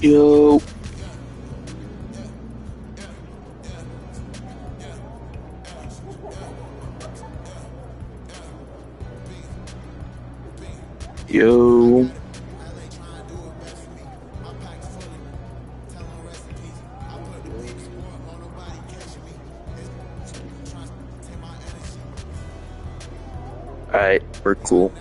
Yo, yo. Alright, we're cool.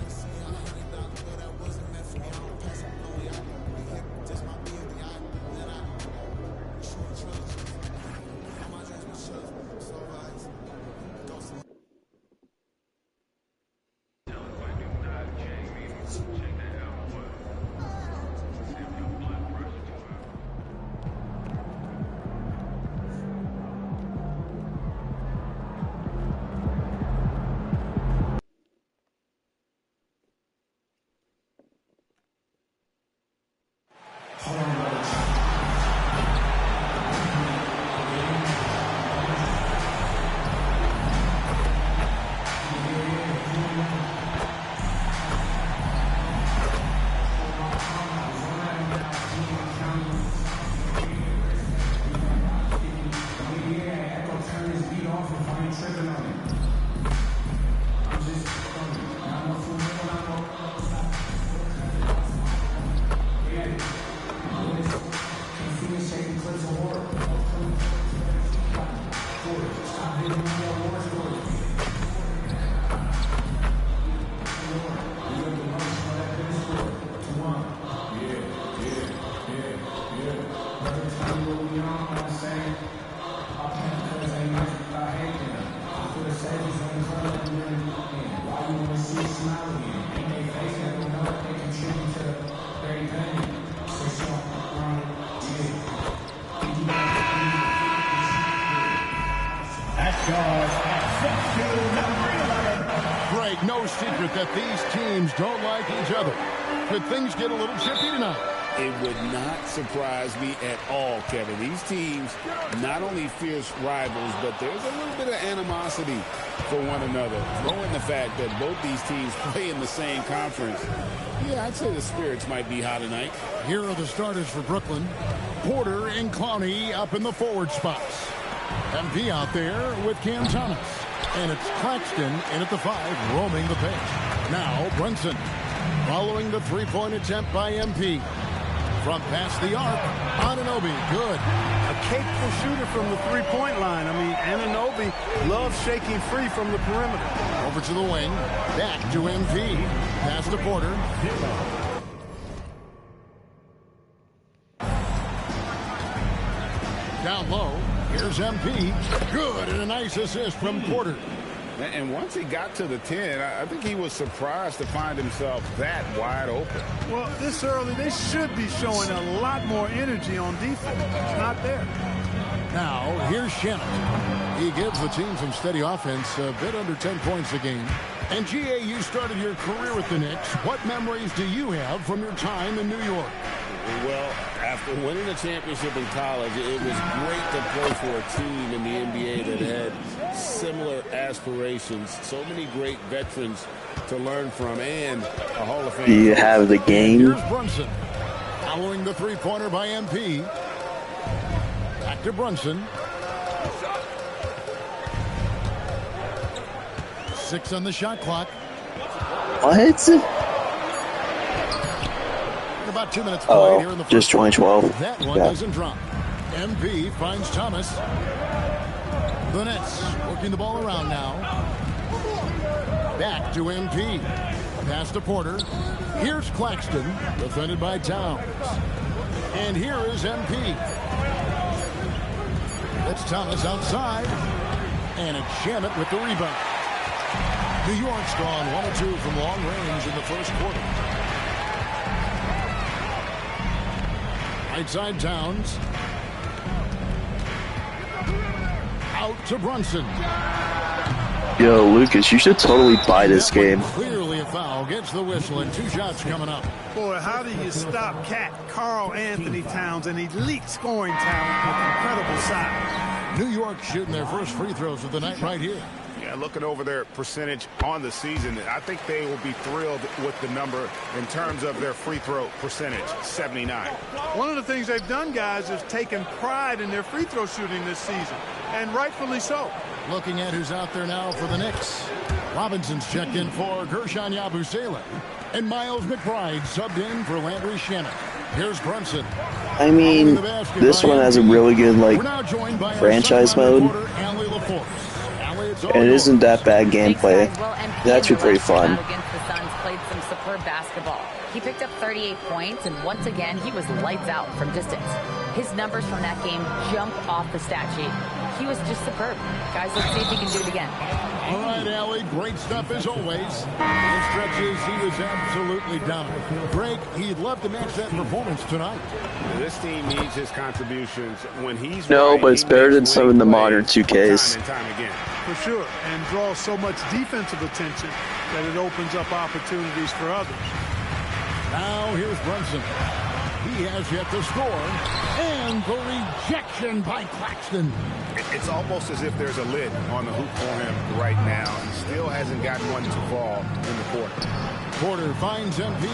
Greg, no secret that these teams don't like each other. Could things get a little chippy tonight? It would not surprise me at all, Kevin. These teams, not only fierce rivals, but there's a little bit of animosity for one another. Knowing the fact that both these teams play in the same conference, yeah, I'd say the spirits might be high tonight. Here are the starters for Brooklyn. Porter and Clowney up in the forward spots. MP out there with Cam Thomas. And it's Claxton in at the 5, roaming the pitch. Now Brunson following the three-point attempt by MP. From past the arc, Anunoby, good. A capable shooter from the three-point line. I mean, Anunoby loves shaking free from the perimeter. Over to the wing, back to MP. Pass to Porter. Down low, here's MP. Good, and a nice assist from Porter. And once he got to the 10, I think he was surprised to find himself that wide open. Well, this early, they should be showing a lot more energy on defense. It's not there. Now, here's Shannon. He gives the team some steady offense, a bit under 10 points a game. And, GA, you started your career with the Knicks. What memories do you have from your time in New York? Well, after winning a championship in college, it was great to play for a team in the NBA that had similar aspirations. So many great veterans to learn from, and a Hall of Fame. Do you have the game? Here's Brunson. Following the three-pointer by MP. Back to Brunson. 6 on the shot clock. What? About 2 minutes played here in the first just 2012. That one doesn't drop. MP finds Thomas. The Nets working the ball around now. Back to MP. Pass to Porter. Here's Claxton, defended by Towns. And here is MP. It's Thomas outside. And it's Shamit with the rebound. New York's gone 1-2 from long range in the first quarter. Right side Towns. Out to Brunson. Yo, Lucas, you should totally buy this game. Clearly a foul. Gets the whistle and 2 shots coming up. Boy, how do you stop Karl Anthony Towns, an elite scoring talent with incredible size? New York shooting their first free throws of the night right here. Yeah, looking over their percentage on the season, I think they will be thrilled with the number in terms of their free throw percentage, 79. One of the things they've done, guys, is taken pride in their free throw shooting this season, and rightfully so. Looking at who's out there now for the Knicks. Robinson's checked in for Gershon Yabusele. And Miles McBride subbed in for Landry Shannon. Here's Brunson. I mean, this one has a really good, like, franchise mode. And it isn't that bad gameplay. It's actually pretty fun. Against the Suns, played some superb basketball. He picked up 38 points, and once again, he was lights out from distance. His numbers from that game jump off the stat sheet. He was just superb. Guys, let's see if he can do it again. All right, Allie, great stuff as always. In stretches, he was absolutely dominant. Greg, he'd love to match that performance tonight. This team needs his contributions when he's No, right, but it's better than some of the modern 2Ks. Time and time again. For sure, and draws so much defensive attention that it opens up opportunities for others. Now here's Brunson. He has yet to score. And the rejection by Claxton. It's almost as if there's a lid on the hoop for him right now. He still hasn't gotten one to fall in the quarter. Porter finds MP.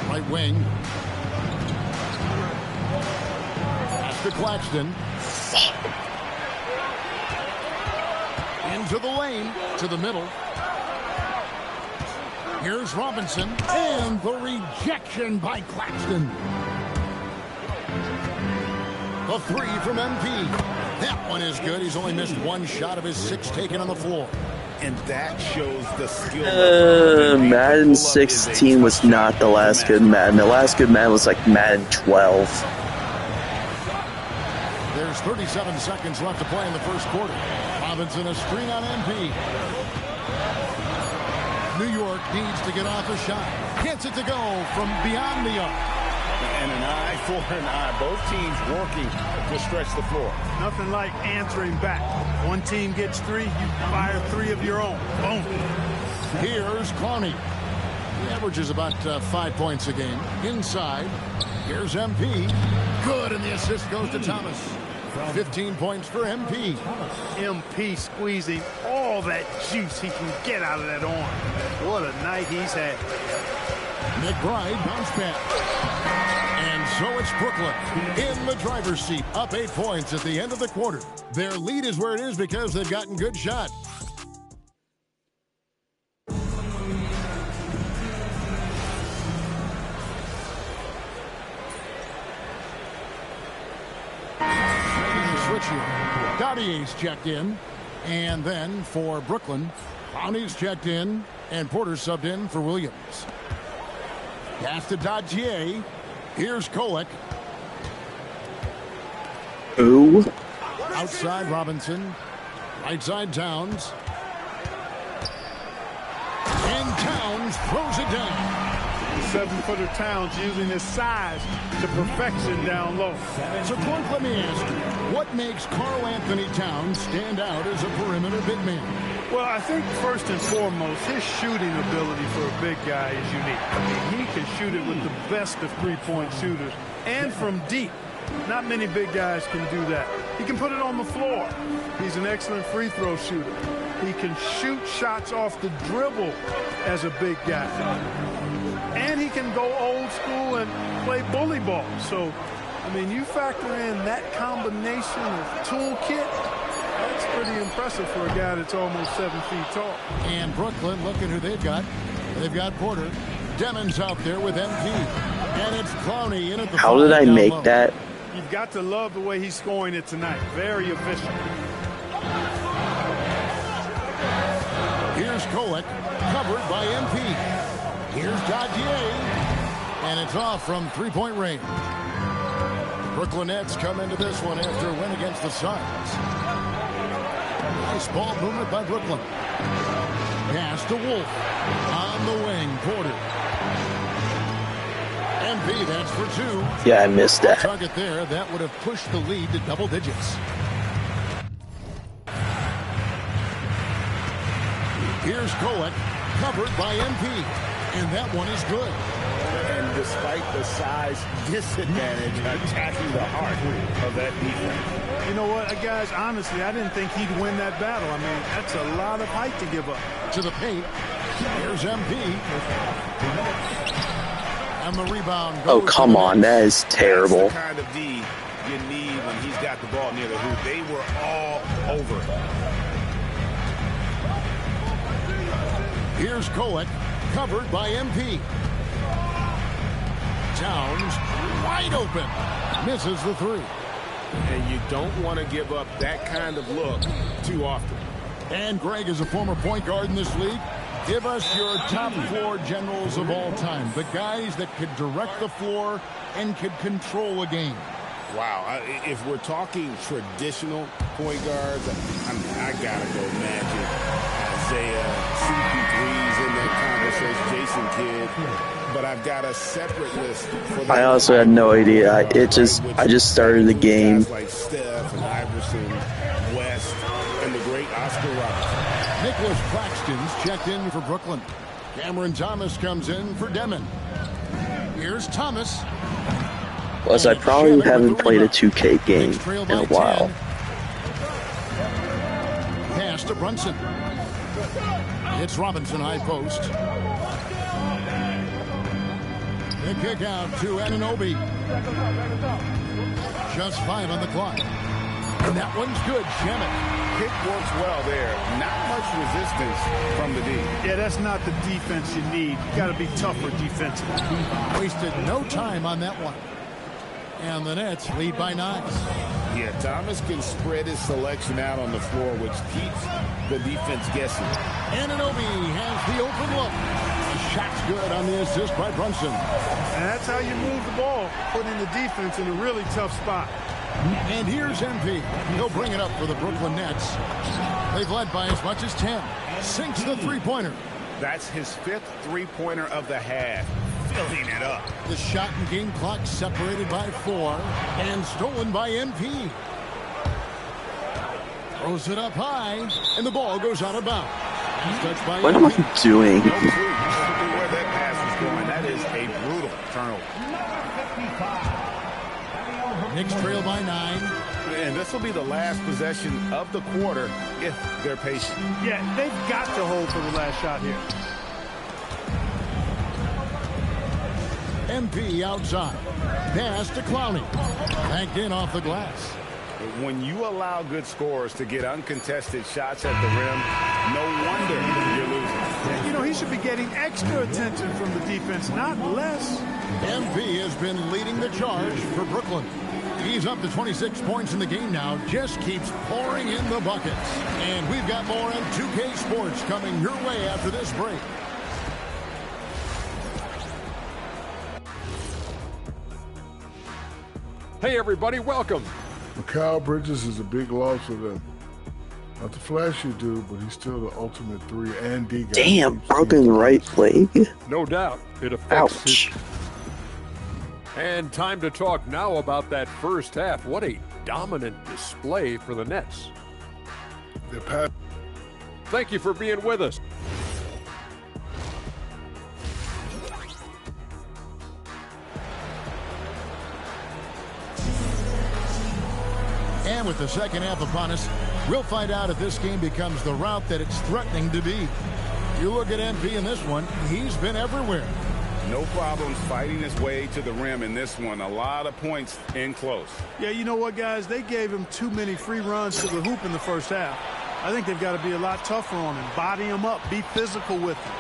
Right wing. Pass to Claxton. Into the lane. To the middle. Here's Robinson, and the rejection by Claxton. The three from MP. That one is good. He's only missed one shot of his 6 taken on the floor. And that shows the skill. Madden 16 was not the last good Madden. The last good Madden was like Madden 12. There's 37 seconds left to play in the first quarter. Robinson a screen on MP. New York needs to get off a shot. Gets it to go from beyond the arc. And an eye for an eye. Both teams working to stretch the floor. Nothing like answering back. One team gets 3, you fire 3 of your own. Boom. Here's Clowney. He averages about 5 points a game. Inside. Here's MP. Good, and the assist goes to Thomas. 15 points for MP. MP squeezing all that juice he can get out of that arm. What a night he's had. McBride bounce back. And so it's Brooklyn in the driver's seat, up 8 points at the end of the quarter. Their lead is where it is because they've gotten good shots. Gaudier's checked in, and then for Brooklyn, Clowney's checked in, and Porter subbed in for Williams. Pass to Dodgier. Here's Kolek. Ooh. Outside Robinson. Right side Towns. And Towns throws it down. The 7-footer Towns using his size to perfection down low. So, Clark, let me ask you, what makes Karl Anthony Towns stand out as a perimeter big man? Well, I think first and foremost, his shooting ability for a big guy is unique. I mean, he can shoot it with the best of three-point shooters and from deep. Not many big guys can do that. He can put it on the floor. He's an excellent free throw shooter. He can shoot shots off the dribble as a big guy. And he can go old school and play bully ball. So, I mean, you factor in that combination of toolkit, that's pretty impressive for a guy that's almost 7 feet tall. And Brooklyn, look at who they've got. They've got Porter. Demon's out there with MP. And it's Clowney in at the How did I make low. that? You've got to love the way he's scoring it tonight. Very efficient. Here's Kolek, covered by MP. Here's Dodgier, and it's off from three-point range. Brooklyn Nets come into this one after a win against the Suns. Nice ball movement by Brooklyn. Pass to Wolf. On the wing, Porter. MP, that's for 2. Yeah, I missed that. Target there, that would have pushed the lead to double digits. Here's Kolek, covered by MP. And that one is good. And despite the size disadvantage, attacking the heart of that defense. You know what, guys, honestly, I didn't think he'd win that battle. I mean, that's a lot of height to give up. To the paint. Here's MP. And the rebound goes. Oh, come on. That is terrible. That's the kind of D you need when he's got the ball near the hoop. They were all over it. Here's Kolek, covered by MP. Towns, wide open. Misses the three. And you don't want to give up that kind of look too often. And Greg is a former point guard in this league. Give us your top 4 generals of all time. The guys that could direct the floor and could control a game. Wow. If we're talking traditional point guards, I got to go Magic, Isaiah, CP3's in that conversation, Jason Kidd. But I've got a separate list for the I also had no idea. I just started the game. Guys like Steph and Iverson, West, and the great Oscar Robertson. Nicholas Claxton's checked in for Brooklyn. Cameron Thomas comes in for Demon. Here's Thomas. Plus, I probably haven't played a 2K game in a while. Pass to Brunson. It's Robinson high post. The kick out to Anunoby. Just 5 on the clock. And that one's good. Shemet. Kick works well there. Not much resistance from the D. Yeah, that's not the defense you need. You got to be tougher defensively. Wasted no time on that one. And the Nets lead by 9. Yeah, Thomas can spread his selection out on the floor, which keeps the defense guessing. Anunoby has the open look. The shot's good on the assist by Brunson. And that's how you move the ball, putting the defense in a really tough spot. And here's MP. He'll bring it up for the Brooklyn Nets. They've led by as much as 10. Sinks the three-pointer. That's his 5th three-pointer of the half. Filling it up. The shot and game clock separated by 4 and stolen by MP. Throws it up high, and the ball goes out of bounds. Touched by What am I MP. doing? No clue where that pass is going. That is a brutal turnover. Knicks trail by 9. And this will be the last possession of the quarter if they're patient. Yeah, they've got to hold for the last shot here. MP outside. Pass to Clowney. Banked in off the glass. When you allow good scorers to get uncontested shots at the rim, no wonder you're losing. You know, he should be getting extra attention from the defense, not less. MP has been leading the charge for Brooklyn. He's up to 26 points in the game now. Just keeps pouring in the buckets. And we've got more on 2K Sports coming your way after this break. Hey everybody, welcome. Mikal Bridges is a big loss for them. Not the flashy dude, but he's still the ultimate 3 and D guy. Damn, broken right leg. No doubt, it affects Ouch. And time to talk now about that first half. What a dominant display for the Nets. Their pass. Thank you for being with us. And with the second half upon us, we'll find out if this game becomes the route that it's threatening to be. You look at MP in this one, he's been everywhere. No problems fighting his way to the rim in this one. A lot of points in close. Yeah, you know what, guys? They gave him too many free runs to the hoop in the first half. I think they've got to be a lot tougher on him. Body him up. Be physical with him.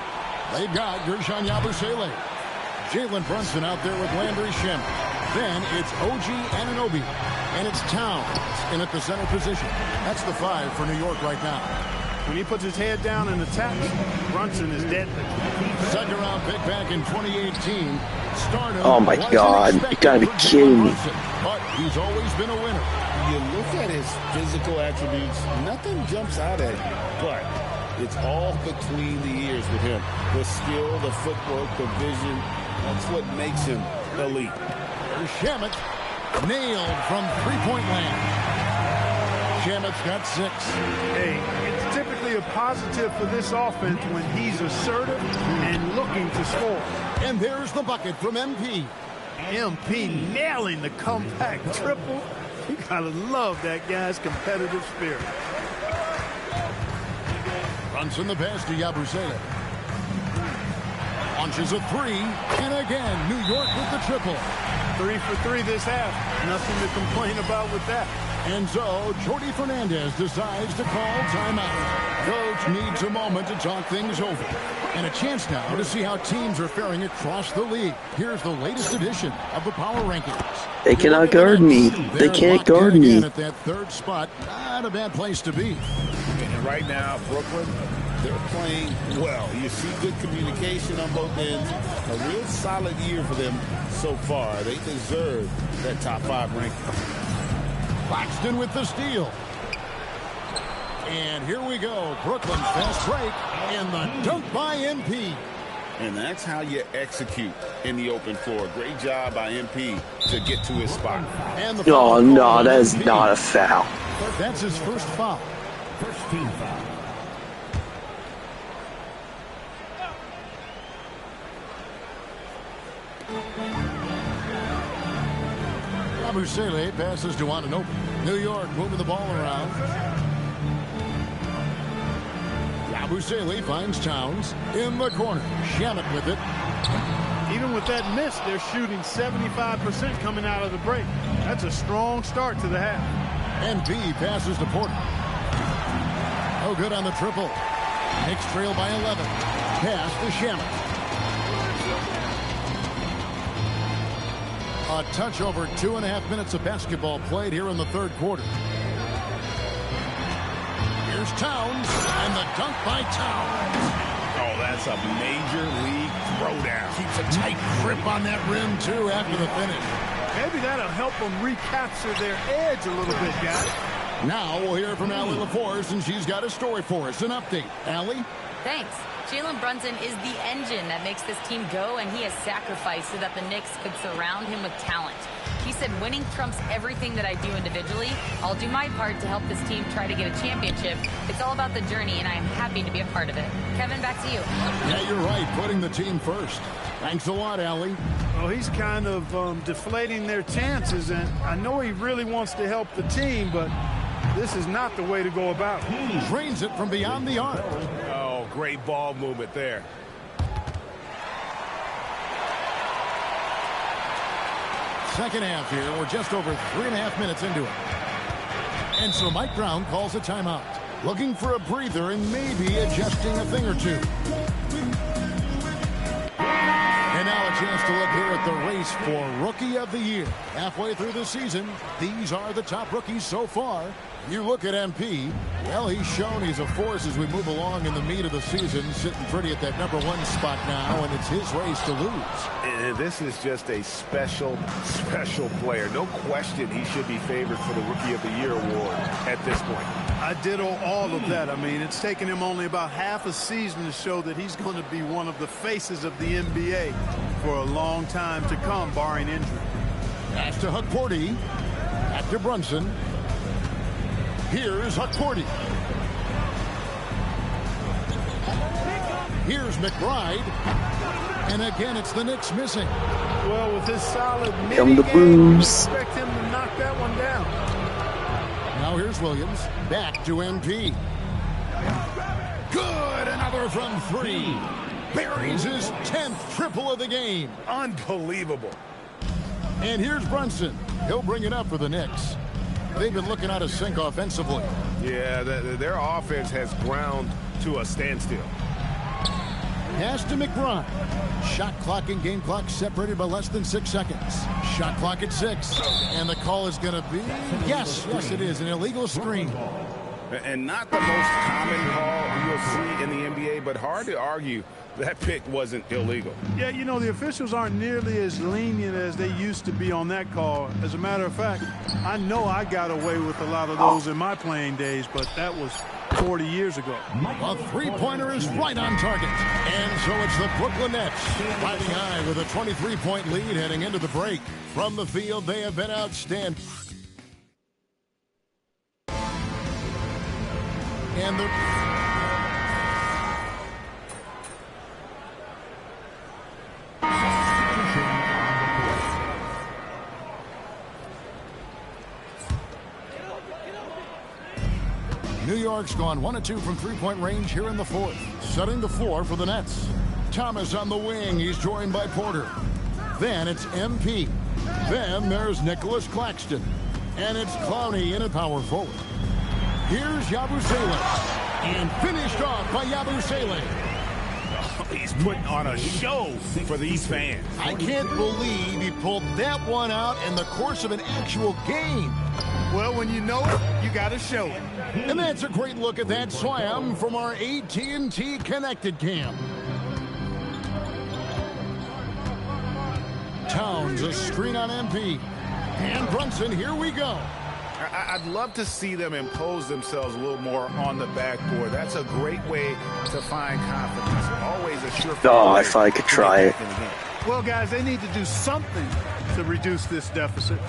They've got Gershon Yabusele. Jalen Brunson out there with Landry Shim. Then it's OG Anunoby. And it's Towns in at the center position. That's the 5 for New York right now. When he puts his head down and attacks, Brunson is deadly. Second round pick back in 2018. Stardom. Oh my God, you gotta be kidding me. But he's always been a winner. You look at his physical attributes, nothing jumps out at you, but it's all between the ears with him. The skill, the footwork, the vision, that's what makes him elite. Shamet nailed from three-point land. Shamet's got 6. Hey, it's typically a positive for this offense when he's assertive and looking to score. And there's the bucket from MP. MP nailing the comeback triple. You gotta love that guy's competitive spirit. Runs in the pass to Yabusele. Launches a three, and again, New York with the triple. 3 for 3 this half. Nothing to complain about with that. And so, Jordi Fernandez decides to call timeout. Coach needs a moment to talk things over. And a chance now to see how teams are faring across the league. Here's the latest edition of the Power Rankings. They cannot guard me. They can't guard me. At that third spot, not a bad place to be. And right now, Brooklyn, they're playing well. You see good communication on both ends. A real solid year for them so far. They deserve that top 5 ranking. Claxton with the steal. And here we go. Brooklyn fast break. And the dunk by MP. And that's how you execute in the open floor. Great job by MP to get to his spot. And the Oh, no, that is not a foul. That's his first foul. First team foul. Yabusele passes to Anunoby. New York moving the ball around. Yabusele finds Towns in the corner. Shamet with it. Even with that miss, they're shooting 75% coming out of the break. That's a strong start to the half. MP passes to Porter. No good on the triple. Knicks trail by 11. Pass to Shamet. A touch over 2.5 minutes of basketball played here in the third quarter. Here's Towns, and the dunk by Towns. Oh, that's a major league throwdown. Keeps a tight grip on that rim, too, after the finish. Maybe that'll help them recapture their edge a little bit, guys. Now we'll hear from Allie LaForce, and she's got a story for us. An update. Allie? Thanks. Jalen Brunson is the engine that makes this team go, and he has sacrificed so that the Knicks could surround him with talent. He said, winning trumps everything that I do individually. I'll do my part to help this team try to get a championship. It's all about the journey, and I am happy to be a part of it. Kevin, back to you. Yeah, you're right. Putting the team first. Thanks a lot, Allie. Well, he's kind of deflating their chances, and I know he really wants to help the team, but this is not the way to go about it. Drains it from beyond the arc. Oh, great ball movement there. Second half here. We're just over 3.5 minutes into it. And so Mike Brown calls a timeout. Looking for a breather and maybe adjusting a thing or two. And now a chance to look here at the race for Rookie of the Year. Halfway through the season, these are the top rookies so far. You look at MP, well, he's shown he's a force as we move along in the meat of the season, sitting pretty at that #1 spot now, and it's his race to lose. And this is just a special, special player. No question he should be favored for the Rookie of the Year award at this point. I ditto all of that. I mean, it's taken him only about half a season to show that he's going to be one of the faces of the NBA for a long time to come, barring injury. Pass to Hukporti. Back to Brunson. Here's Hukporti. Here's McBride. And again, it's the Knicks missing. Well, with his solid Come the mid-game, you Blues. expect him to knock that one down. Now here's Williams. Back to MP. Good. Another from 3. Buries his 10th triple of the game. Unbelievable. And here's Brunson. He'll bring it up for the Knicks. They've been looking out of sync offensively. Yeah, their offense has ground to a standstill. Pass to McBride. Shot clock and game clock separated by less than 6 seconds. Shot clock at 6. And the call is going to be, yes, it is, an illegal screen. And not the most common call you'll see in the NBA, but hard to argue that pick wasn't illegal. Yeah, you know, the officials aren't nearly as lenient as they used to be on that call. As a matter of fact, I know I got away with a lot of those in my playing days, but that was 40 years ago. A three-pointer is right on target. And so it's the Brooklyn Nets riding high with a 23-point lead heading into the break. From the field, they have been outstanding. And the New York's gone 1 of 2 from three-point range here in the fourth. Setting the floor for the Nets. Thomas on the wing. He's joined by Porter. Then it's MP. Then there's Nicholas Claxton. And it's Clowney in at power forward. Here's Yabusele. And finished off by Yabusele. He's putting on a show for these fans. I can't believe he pulled that one out in the course of an actual game. Well, when you know it, you got to show it. And that's a great look at that slam from our AT&T Connected Cam. Towns, a screen on MP. And Brunson, here we go. I'd love to see them impose themselves a little more on the backboard. That's a great way to find confidence. Always a surefire. Oh, if I could try it. Well, guys, they need to do something to reduce this deficit.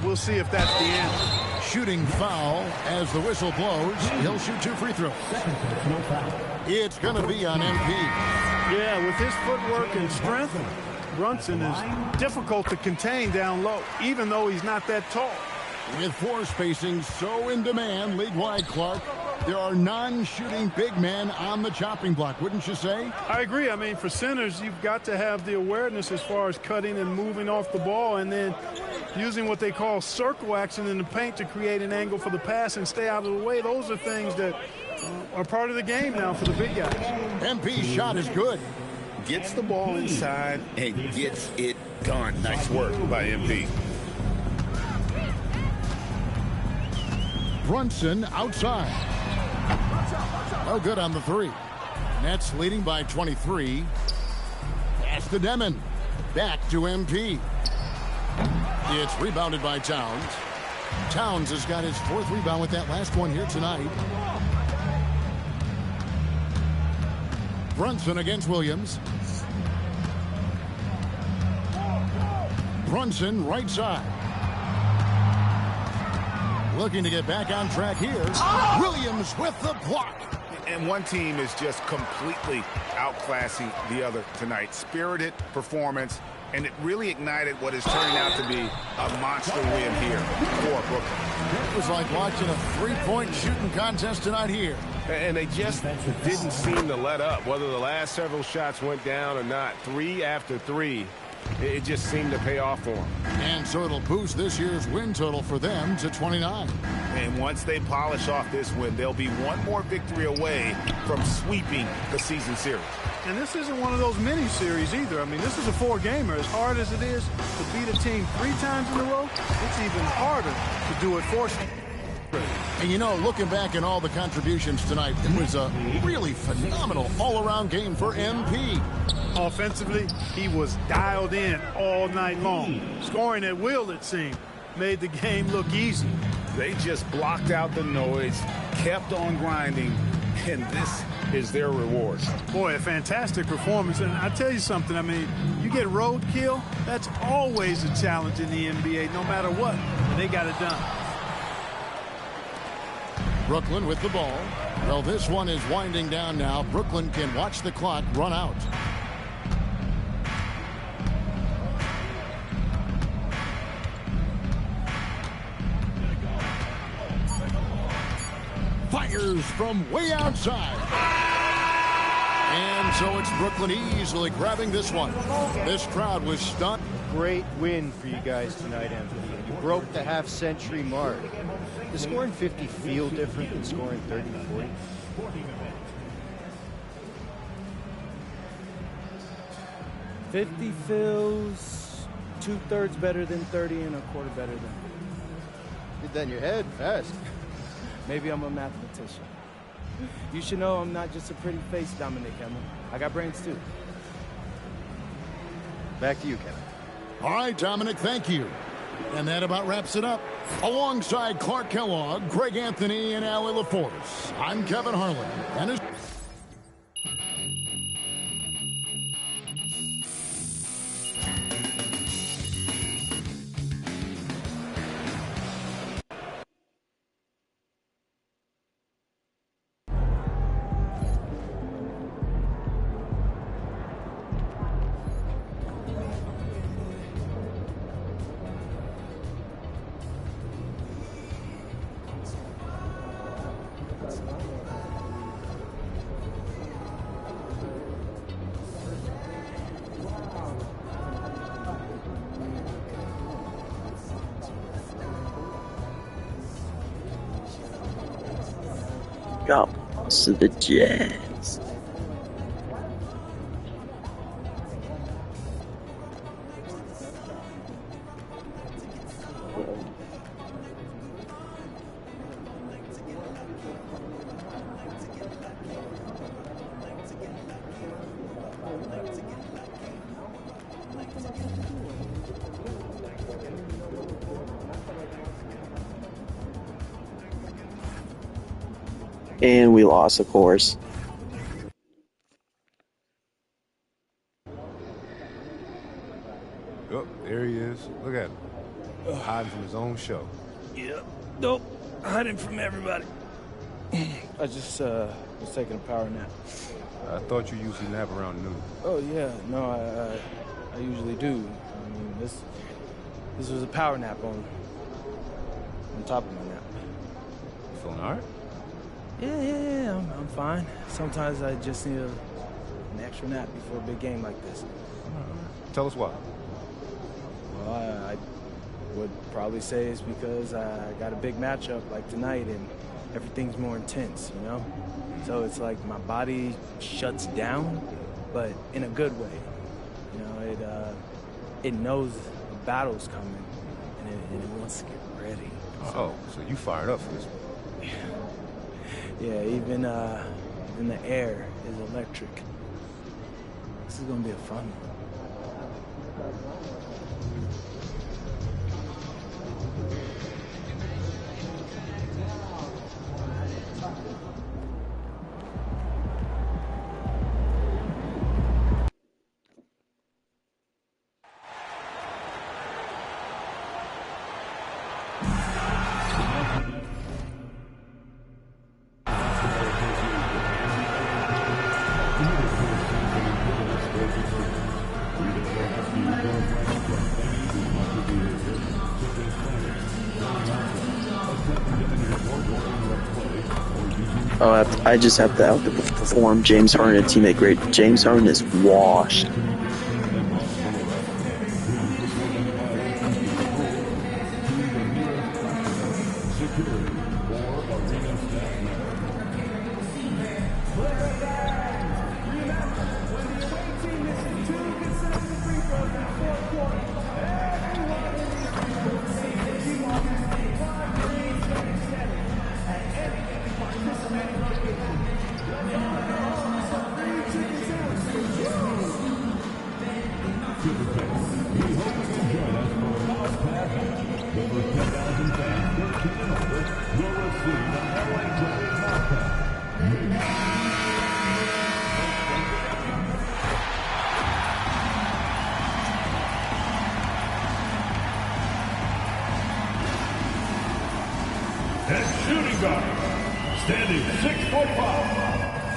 We'll see if that's the answer. Shooting foul as the whistle blows. He'll shoot 2 free throws. It's going to be on MP. Yeah, with his footwork and strength, Brunson is difficult to contain down low, even though he's not that tall. With floor spacing so in demand league-wide, Clark, there are non-shooting big men on the chopping block, wouldn't you say? I agree. I mean, for centers, you've got to have the awareness as far as cutting and moving off the ball and then using what they call circle action in the paint to create an angle for the pass and stay out of the way. Those are things that are part of the game now for the big guys. MP's shot is good. Gets the ball inside and gets it done. Nice work by MP. Brunson outside. No good on the 3. Nets leading by 23. Pass to Demon. Back to MP. It's rebounded by Towns. Towns has got his 4th rebound with that last one here tonight. Brunson against Williams. Brunson right side. Looking to get back on track here. Williams with the block. And one team is just completely outclassing the other tonight. Spirited performance, and it really ignited what is turning out to be a monster win here for Brooklyn. It was like watching a 3-point shooting contest tonight here. And they just didn't seem to let up, whether the last several shots went down or not. 3 after 3. It just seemed to pay off for them. And so it'll boost this year's win total for them to 29. And once they polish off this win, they'll be one more victory away from sweeping the season series. And this isn't one of those mini-series either. I mean, this is a 4-gamer. As hard as it is to beat a team 3 times in a row, it's even harder to do it forcefully. And you know, looking back at all the contributions tonight, it was a really phenomenal all-around game for MP. Offensively, he was dialed in all night long. Scoring at will, it seemed, made the game look easy. They just blocked out the noise, kept on grinding, and this is their reward. Boy, a fantastic performance. And I tell you something, I mean, you get roadkill, that's always a challenge in the NBA, no matter what. And they got it done. Brooklyn with the ball. Well, this one is winding down now. Brooklyn can watch the clock run out. Fires from way outside. And so it's Brooklyn easily grabbing this one. This crowd was stunned. Great win for you guys tonight, Anthony. You broke the half-century mark. Does scoring 50 feel different than scoring 30 to 40? $50 feels 2/3 better than 30 and a quarter better than. Get that in your head fast. Maybe I'm a mathematician. You should know I'm not just a pretty face, Dominic Hemmel. I got brains too. Back to you, Kevin. All right, Dominic, thank you. And that about wraps it up. Alongside Clark Kellogg, Greg Anthony, and Allie LaForce, I'm Kevin Harlan. And as Got lost to the Jets. And we lost, of course. Oh, there he is. Look at him. Hiding from his own show. Yep. Nope. Hiding from everybody. I just was taking a power nap. I thought you usually nap around noon. Oh yeah, no, I usually do. I mean, this was a power nap on top of my nap. You feeling all right? Yeah, I'm fine. Sometimes I just need an extra nap before a big game like this. Tell us why. Well, I would probably say it's because I got a big matchup like tonight and everything's more intense, you know? So it's like my body shuts down, but in a good way. You know, it knows the battle's coming and it wants to get ready. Oh, so you fired up for this one. Yeah, even the air is electric. This is gonna be a fun one. Oh, I just have to outperform James Harden, a teammate great. James Harden is washed.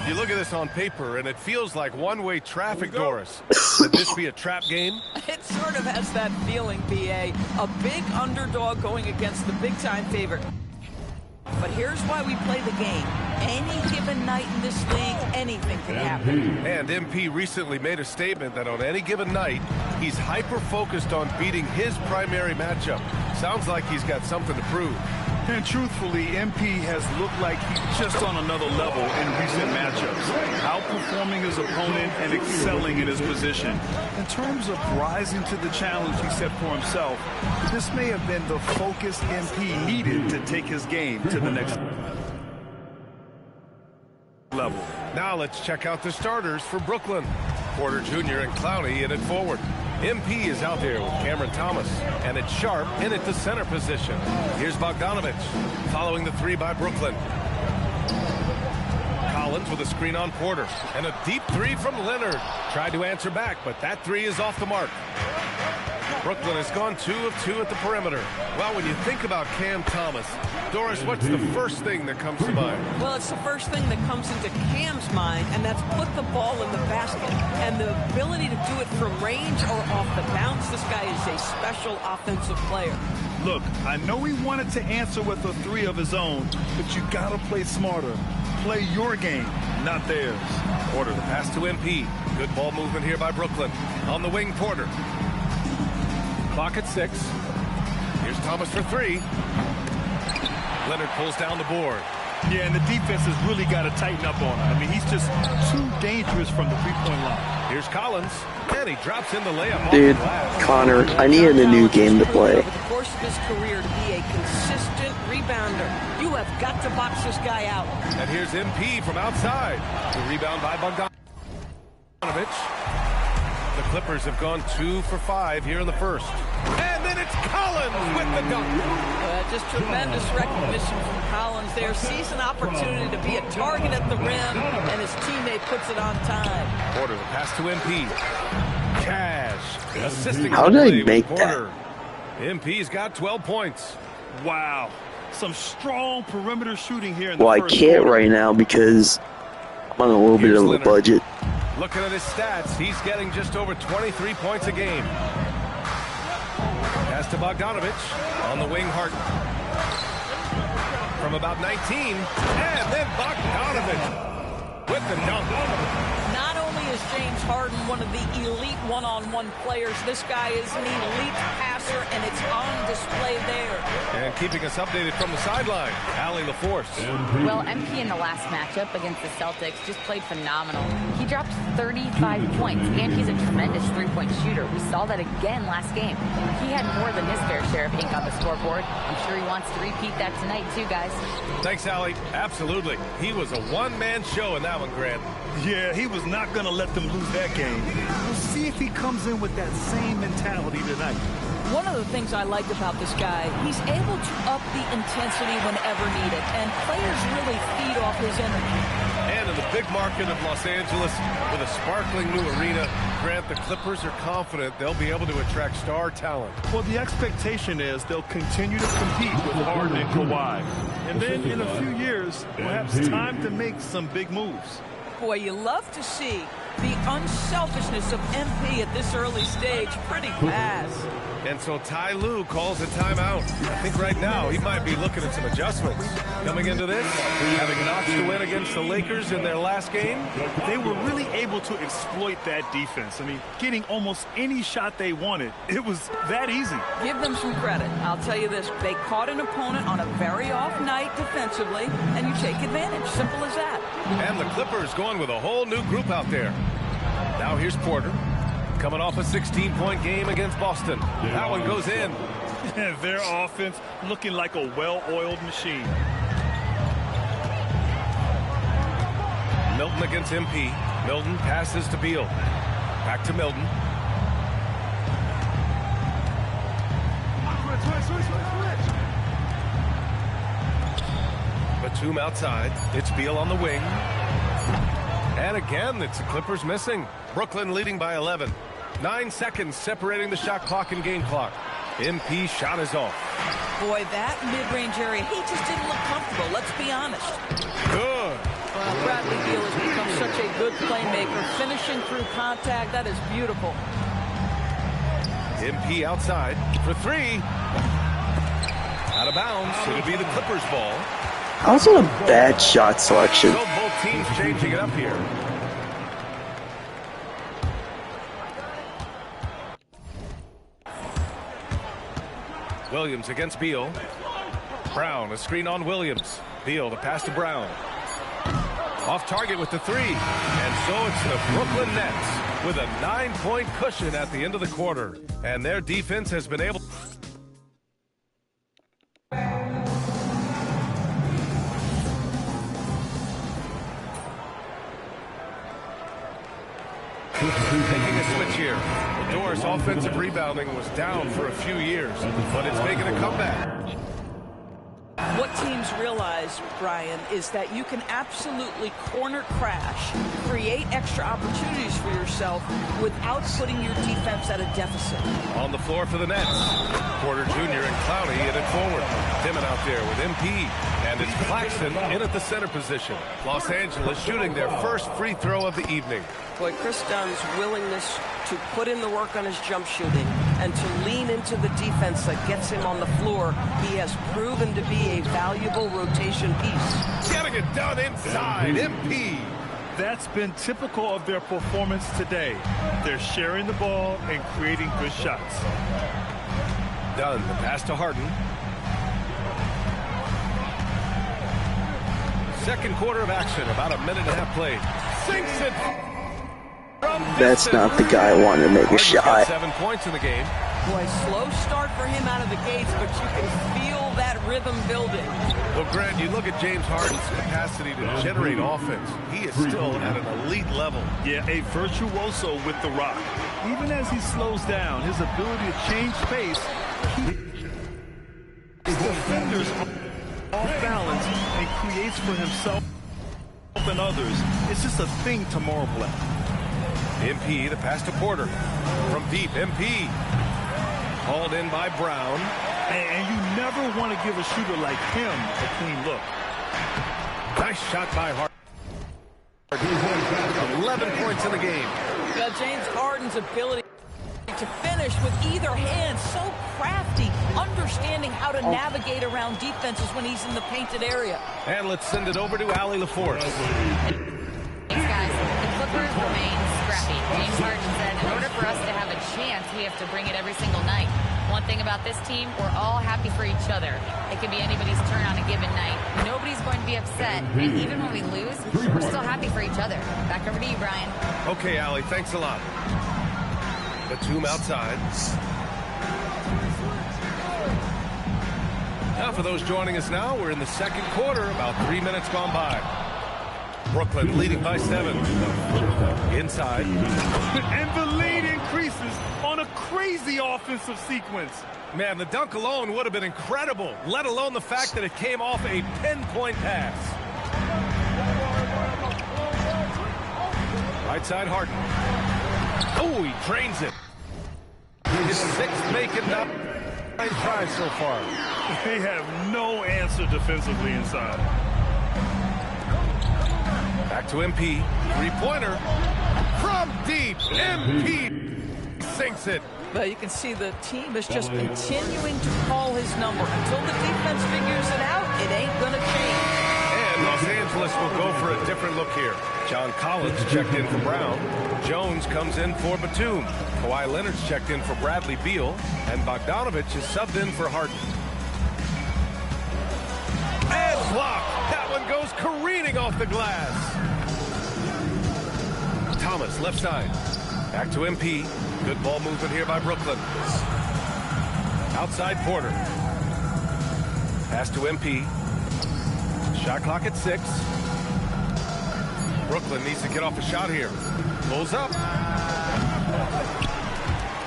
You look at this on paper, and it feels like one-way traffic, Doris. Could this be a trap game? It sort of has that feeling, B.A. A big underdog going against the big-time favorite. But here's why we play the game. Any given night in this league, anything can happen. And MP recently made a statement that on any given night, he's hyper-focused on beating his primary matchup. Sounds like he's got something to prove. And truthfully, MP has looked like he's just on another level in recent matchups, outperforming his opponent and excelling in his position. In terms of rising to the challenge he set for himself, this may have been the focus MP needed to take his game to the next level. Now let's check out the starters for Brooklyn. Porter Jr. and Clowney in it forward. MP is out there with Cameron Thomas, and it's Sharp in at the center position. Here's Bogdanovich, following the three by Brooklyn. Collins with a screen on Porter, and a deep three from Leonard. Tried to answer back, but that three is off the mark. Brooklyn has gone 2 of 2 at the perimeter. Well, when you think about Cam Thomas, Doris, what's the first thing that comes to mind? Well, it's the first thing that comes into Cam's mind, and that's put the ball in the basket. And the ability to do it from range or off the bounce, this guy is a special offensive player. Look, I know he wanted to answer with a three of his own, but you gotta play smarter. Play your game, not theirs. Porter, the pass to MP. Good ball movement here by Brooklyn. On the wing, Porter. Clock at 6. Here's Thomas for 3. Leonard pulls down the board. Yeah, and the defense has really got to tighten up on him. I mean, he's just too dangerous from the three-point line. Here's Collins, and he drops in the layup. Dude, Connor, I needed a new game to play. Over the course of his career to be a consistent rebounder. You have got to box this guy out. And here's MP from outside. The rebound by Bogdanovich. The Clippers have gone 2 for 5 here in the first. And then it's Collins with the dunk. Just tremendous recognition from Collins there. Sees an opportunity to be a target at the rim, and his teammate puts it on time. Porter, the pass to MP. Cash assisting. How did I make Porter. MP's got 12 points. Wow. Some strong perimeter shooting here in the Well, I first can't quarter. right now because I'm on a little bit of a budget. Looking at his stats, he's getting just over 23 points a game. Pass to Bogdanovich on the wing, Hart. From about 19, and then Bogdanovich with the dunk. Not only is James Harden one of the elite one-on-one players, this guy is an elite passer, and it's on display there. And keeping us updated from the sideline, Allie LaForce. Well, MP in the last matchup against the Celtics just played phenomenal. He dropped 35 points, and he's a tremendous three-point shooter. We saw that again last game. He had more than his fair share of ink on the scoreboard. I'm sure he wants to repeat that tonight too, guys. Thanks, Allie. Absolutely. He was a one-man show in that one, Grant. Yeah, he was not going to let them lose that game. We'll see if he comes in with that same mentality tonight. One of the things I like about this guy, he's able to up the intensity whenever needed, and players really feed off his energy. And in the big market of Los Angeles, with a sparkling new arena, Grant, the Clippers are confident they'll be able to attract star talent. Well, the expectation is they'll continue to compete with Harden and Kawhi. And then in a few years, perhaps time to make some big moves. Boy, you love to see the unselfishness of MP at this early stage. Pretty pass. And so Ty Lue calls a timeout. I think right now he might be looking at some adjustments. Coming into this, having notched a win against the Lakers in their last game. They were really able to exploit that defense. I mean, getting almost any shot they wanted. It was that easy. Give them some credit. I'll tell you this. They caught an opponent on a very off night defensively, and you take advantage. Simple as that. And the Clippers going with a whole new group out there. Now here's Porter. Coming off a 16-point game against Boston. That one goes in. Their offense looking like a well-oiled machine. Milton against MP. Milton passes to Beal. Back to Milton. Batum outside. It's Beal on the wing. And again, it's the Clippers missing. Brooklyn leading by 11. 9 seconds separating the shot clock and game clock. MP shot is off. Boy, that mid-range area, he just didn't look comfortable. Let's be honest. Good. Well, Bradley Beal has become such a good playmaker. Finishing through contact, that is beautiful. MP outside for three. Out of bounds. It'll be the Clippers ball. How's it a bad shot selection? So both teams changing it up here. Williams against Beal. Brown, a screen on Williams. Beal, the pass to Brown. Off target with the three. And so it's the Brooklyn Nets with a 9-point cushion at the end of the quarter. And their defense has been able... Taking a switch here. Doris' offensive rebounding was down for a few years, but it's making a comeback. What teams realize, Brian, is that you can absolutely corner crash, create extra opportunities for yourself without putting your defense at a deficit. On the floor for the Nets, Porter Jr. and Clowney in it forward. Timmon out there with MP, and it's Claxton in at the center position. Los Angeles shooting their first free throw of the evening. Boy, Chris Dunn's willingness to put in the work on his jump shooting and to lean into the defense that gets him on the floor, he has proven to be a valuable rotation piece. Getting it done inside, MP. That's been typical of their performance today. They're sharing the ball and creating good shots. Dunn, the pass to Harden. second quarter of action, about a minute and a half played. Sinks it. That's not the guy I wanted to make a Harden's got shot. 7 points in the game. Boy, slow start for him out of the gates, but you can feel that rhythm building. Well, Grant, you look at James Harden's capacity to generate offense. He is still at an elite level. Yeah, a virtuoso with the rock. Even as he slows down, his ability to change pace keeps his defenders off balance and creates for himself and others. It's just a thing tomorrow, Black. MP, the pass to Porter. From deep, MP. Hauled in by Brown. And you never want to give a shooter like him a clean look. Nice shot by Harden. 11 points in the game. Yeah, James Harden's ability to finish with either hand, so crafty, understanding how to navigate around defenses when he's in the painted area. And let's send it over to Allie LaForce. Thanks, guys. The Clippers remain scrappy. James Harden said, in order for us to have a chance, we have to bring it every single night. One thing about this team, we're all happy for each other. It can be anybody's turn on a given night. Nobody's going to be upset, and even when we lose, we're still happy for each other. Back over to you, Brian. Okay, Allie, thanks a lot. Batum outside. Now, for those joining us now, we're in the second quarter, about 3 minutes gone by. Brooklyn leading by 7. Inside. And the lead increases on a crazy offensive sequence. Man, the dunk alone would have been incredible, let alone the fact that it came off a pinpoint pass. Right side, Harden. Oh, he drains it. His 6th make-it, 9 tries so far. They have no answer defensively inside. Back to MP. Three-pointer from deep. MP sinks it. But you can see the team is just continuing to call his number. Until the defense figures it out, it ain't going to change. And Los Angeles will go for a different look here. John Collins checked in for Brown. Jones comes in for Batum. Kawhi Leonard's checked in for Bradley Beal. And Bogdanovich is subbed in for Harden. And blocked. That one goes careening off the glass. Thomas, left side. Back to MP. Good ball movement here by Brooklyn. Outside Porter. Pass to MP. Shot clock at 6. Brooklyn needs to get off a shot here. Pulls up.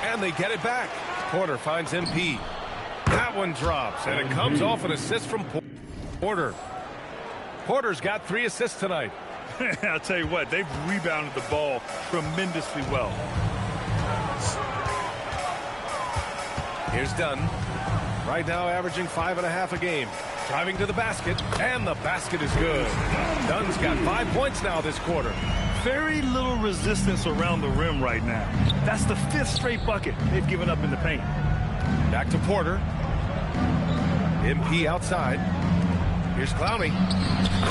And they get it back. Porter finds MP. That one drops, and it comes off an assist from Porter. Porter's got 3 assists tonight. I'll tell you what, they've rebounded the ball tremendously well. Here's Dunn. Right now averaging 5.5 a game. Driving to the basket, and the basket is good. Dunn's got 5 points now this quarter. Very little resistance around the rim right now. That's the 5th straight bucket they've given up in the paint. Back to Porter. MP outside. Here's Clowney.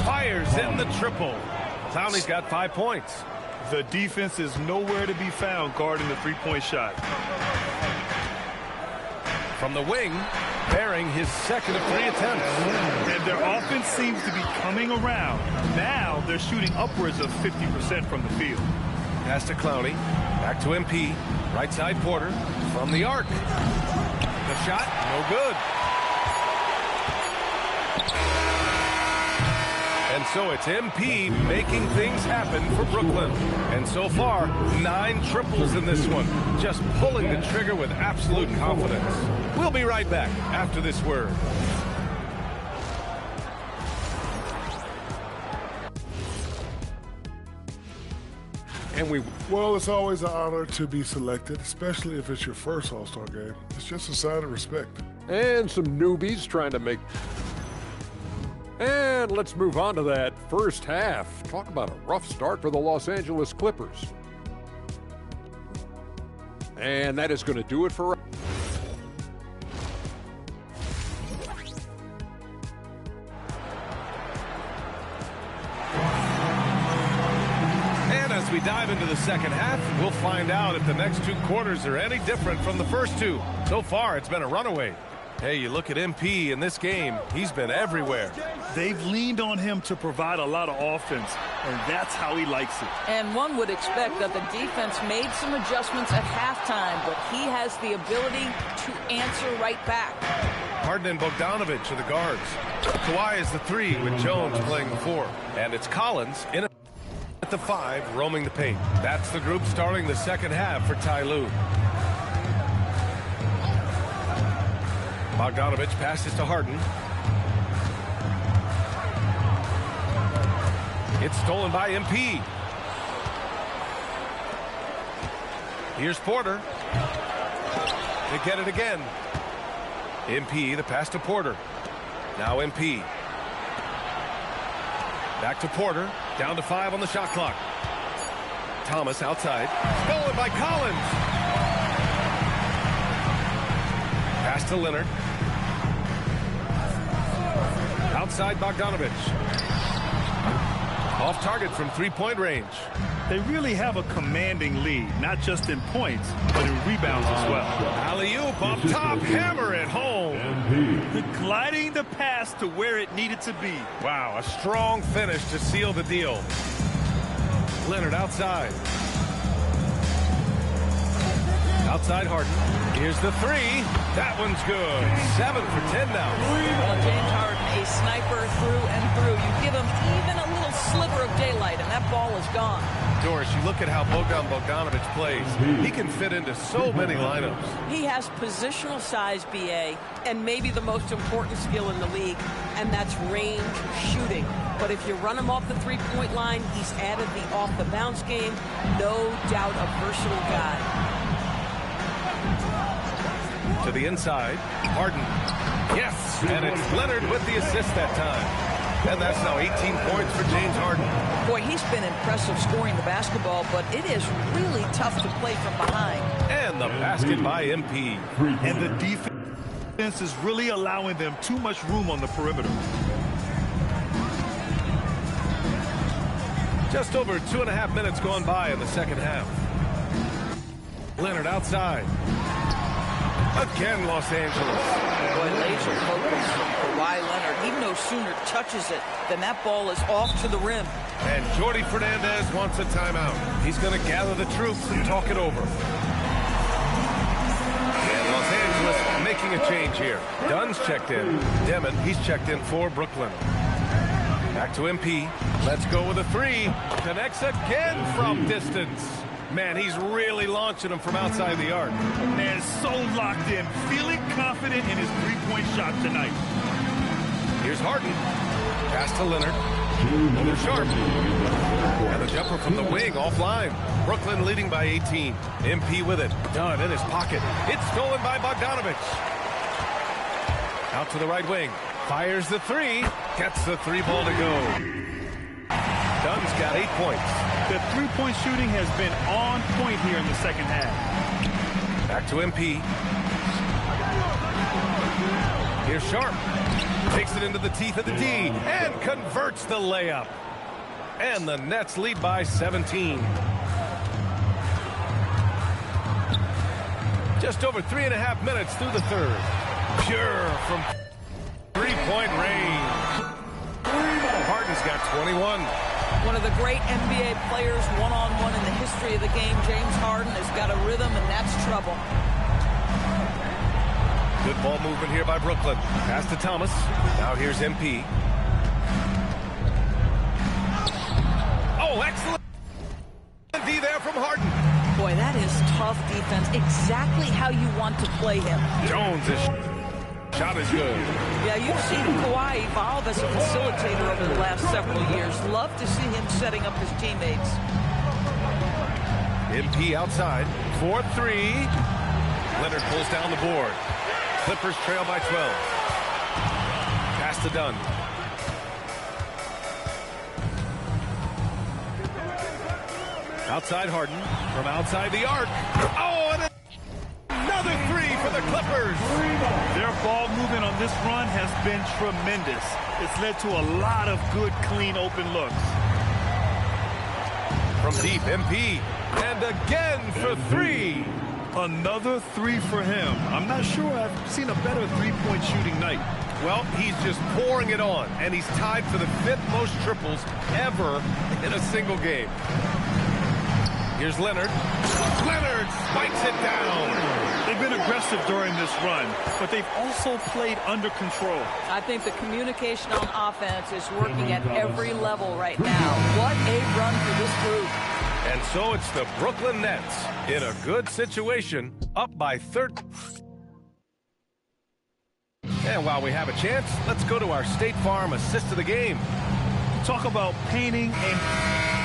Fires in the triple. Clowney's got 5 points. The defense is nowhere to be found guarding the three-point shot. From the wing, bearing his 2nd of 3 attempts. And their offense seems to be coming around. Now they're shooting upwards of 50% from the field. Pass to Clowney. Back to MP. Right side Porter. From the arc. The shot, no good. And so it's MP making things happen for Brooklyn. And so far, 9 triples in this one. Just pulling the trigger with absolute confidence. We'll be right back after this word. And Well, it's always an honor to be selected, especially if it's your first All-Star game. It's just a sign of respect. And some newbies trying to make... And let's move on to that first half. Talk about a rough start for the Los Angeles Clippers. And that is going to do it for... And as we dive into the second half, we'll find out if the next 2 quarters are any different from the first 2. So far, it's been a runaway. Hey, you look at MP in this game, he's been everywhere. They've leaned on him to provide a lot of offense, and that's how he likes it. And one would expect that the defense made some adjustments at halftime, but he has the ability to answer right back. Harden and Bogdanovich are the guards. Kawhi is the 3 with Jones playing the 4. And it's Collins in at the 5, roaming the paint. That's the group starting the second half for Ty Lue. Bogdanovich passes to Harden. It's stolen by MP. Here's Porter. They get it again. MP, the pass to Porter. Now MP. Back to Porter. Down to 5 on the shot clock. Thomas outside. Stolen by Collins. Pass to Leonard. Outside Bogdanovich. Off target from three-point range. They really have a commanding lead, not just in points, but in rebounds as well. Alley-oop up top, hammer it home. Gliding the pass to where it needed to be. Wow, a strong finish to seal the deal. Leonard outside. Outside Harden. Here's the 3. That one's good. 7 for 10 now. Well, James Harden, a sniper through and through. You give him even a little sliver of daylight, and that ball is gone. Doris, you look at how Bogdanovich plays. He can fit into so many lineups. He has positional size, BA, and maybe the most important skill in the league, and that's range shooting. But if you run him off the three-point line, he's added the off-the-bounce game. No doubt a versatile guy. To the inside, Harden. Yes, and it's Leonard with the assist that time. And that's now 18 points for James Harden. Boy, he's been impressive scoring the basketball, but it is really tough to play from behind. And the basket by MP. And the defense is really allowing them too much room on the perimeter. Just over 2.5 minutes gone by in the second half. Leonard outside. Again, Los Angeles. Boy, laser focus from Kawhi Leonard. He no sooner touches it than that ball is off to the rim. And Jordi Fernandez wants a timeout. He's going to gather the troops and talk it over. And Los Angeles making a change here. Dunn's checked in. Demon, he's checked in for Brooklyn. Back to MP. Let's go with a 3. Connects again from distance. Man, he's really launching them from outside the arc. Man, so locked in, feeling confident in his three-point shot tonight. Here's Harden. Pass to Leonard. Another sharp. And the jumper from the wing offline. Brooklyn leading by 18. MP with it. Dunn in his pocket. It's stolen by Bogdanovich. Out to the right wing. Fires the 3. Gets the 3 ball to go. Dunn's got 8 points. The three-point shooting has been on point here in the second half. Back to MP. Here's Sharp. Takes it into the teeth of the D and converts the layup. And the Nets lead by 17. Just over 3.5 minutes through the third. Pure from three-point range. Harden's got 21. One of the great NBA players one-on-one in the history of the game. James Harden has got a rhythm, and that's trouble. Good ball movement here by Brooklyn. Pass to Thomas. Now here's MP. Oh, excellent D there from Harden. Boy, that is tough defense. Exactly how you want to play him. Jones is shot is good. Yeah, you've seen Kawhi evolve as a facilitator over the last several years. Love to see him setting up his teammates. MP outside. 4-3. Leonard pulls down the board. Clippers trail by 12. Pass to Dunn. Outside Harden. From outside the arc. Oh, and another 3 for the Clippers. Their ball movement on this run has been tremendous. It's led to a lot of good, clean, open looks. From deep, MP. And again for 3. Another three for him. I'm not sure I've seen a better three-point shooting night. Well, he's just pouring it on, and he's tied for the 5th most triples ever in a single game. Here's Leonard. Leonard spikes it down. They've been aggressive during this run, but they've also played under control. I think the communication on offense is working at every level right now. What a run for this group. And so it's the Brooklyn Nets in a good situation, up by 30. And while we have a chance, let's go to our State Farm assist of the game. Talk about painting and...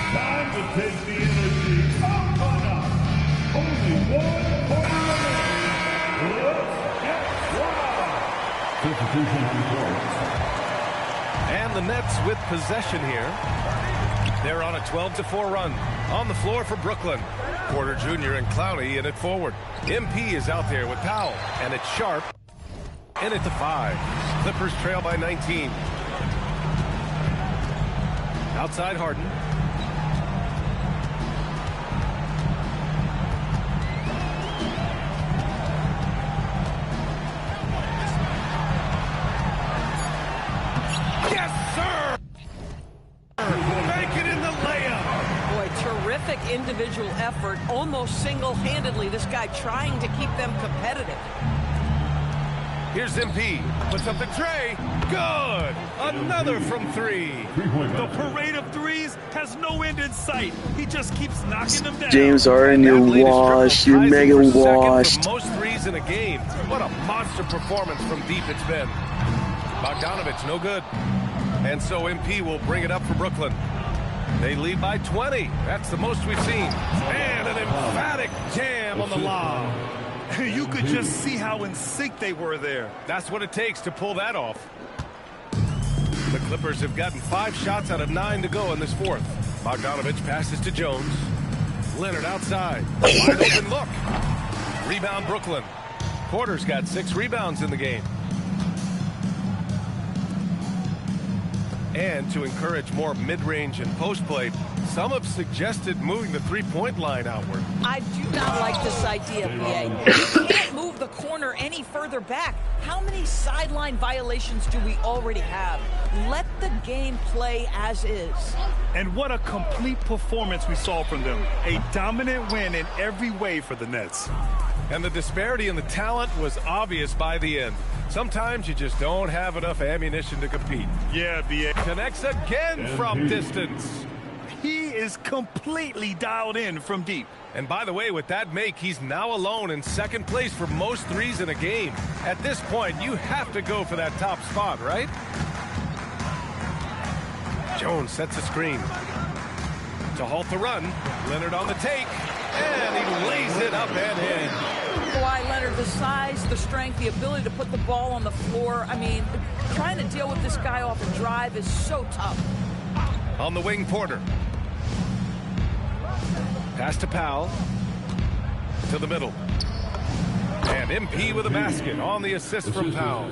Time to take the energy out of enough. Only 1 quarter remaining. Let's get wild. Substitution on the court. And the Nets with possession here. They're on a 12-4 run. On the floor for Brooklyn. Porter Jr. and Clowney in it forward. MP is out there with Powell. And it's Sharp. In it to 5. Clippers trail by 19. Outside Harden. Yes, sir! Make it in the layup. Boy, terrific individual effort. Almost single-handedly, this guy trying to keep them competitive. Here's MP. Puts up the tray. Good. Another from 3. The parade of threes has no end in sight. He just keeps knocking them down. James Harden, you're washed. You're mega washed. Most threes in a game. What a monster performance from deep it's been. Bogdanovich, no good. And so MP will bring it up for Brooklyn. They lead by 20. That's the most we've seen. And an emphatic jam on the lob. You could just see how in sync they were there. That's what it takes to pull that off. The Clippers have gotten 5 shots out of 9 to go in this 4th. Bogdanovich passes to Jones. Leonard outside. Wide open look. Rebound Brooklyn. Porter's got 6 rebounds in the game. And to encourage more mid-range and post play, some have suggested moving the three-point line outward. I do not like this idea, BA. You can't move the corner any further back. How many sideline violations do we already have? Let the game play as is. And what a complete performance we saw from them. A dominant win in every way for the Nets. And the disparity in the talent was obvious by the end. Sometimes you just don't have enough ammunition to compete. Yeah, BA. Connects again from distance. He is completely dialed in from deep. And by the way, with that make, he's now alone in 2nd place for most threes in a game. At this point, you have to go for that top spot, right? Jones sets a screen. To halt the run, Leonard on the take. And he lays it up and in. Kawhi Leonard, the size, the strength, the ability to put the ball on the floor. I mean, trying to deal with this guy off a drive is so tough. On the wing, Porter. Pass to Powell. To the middle. And MP with a basket on the assist from Powell.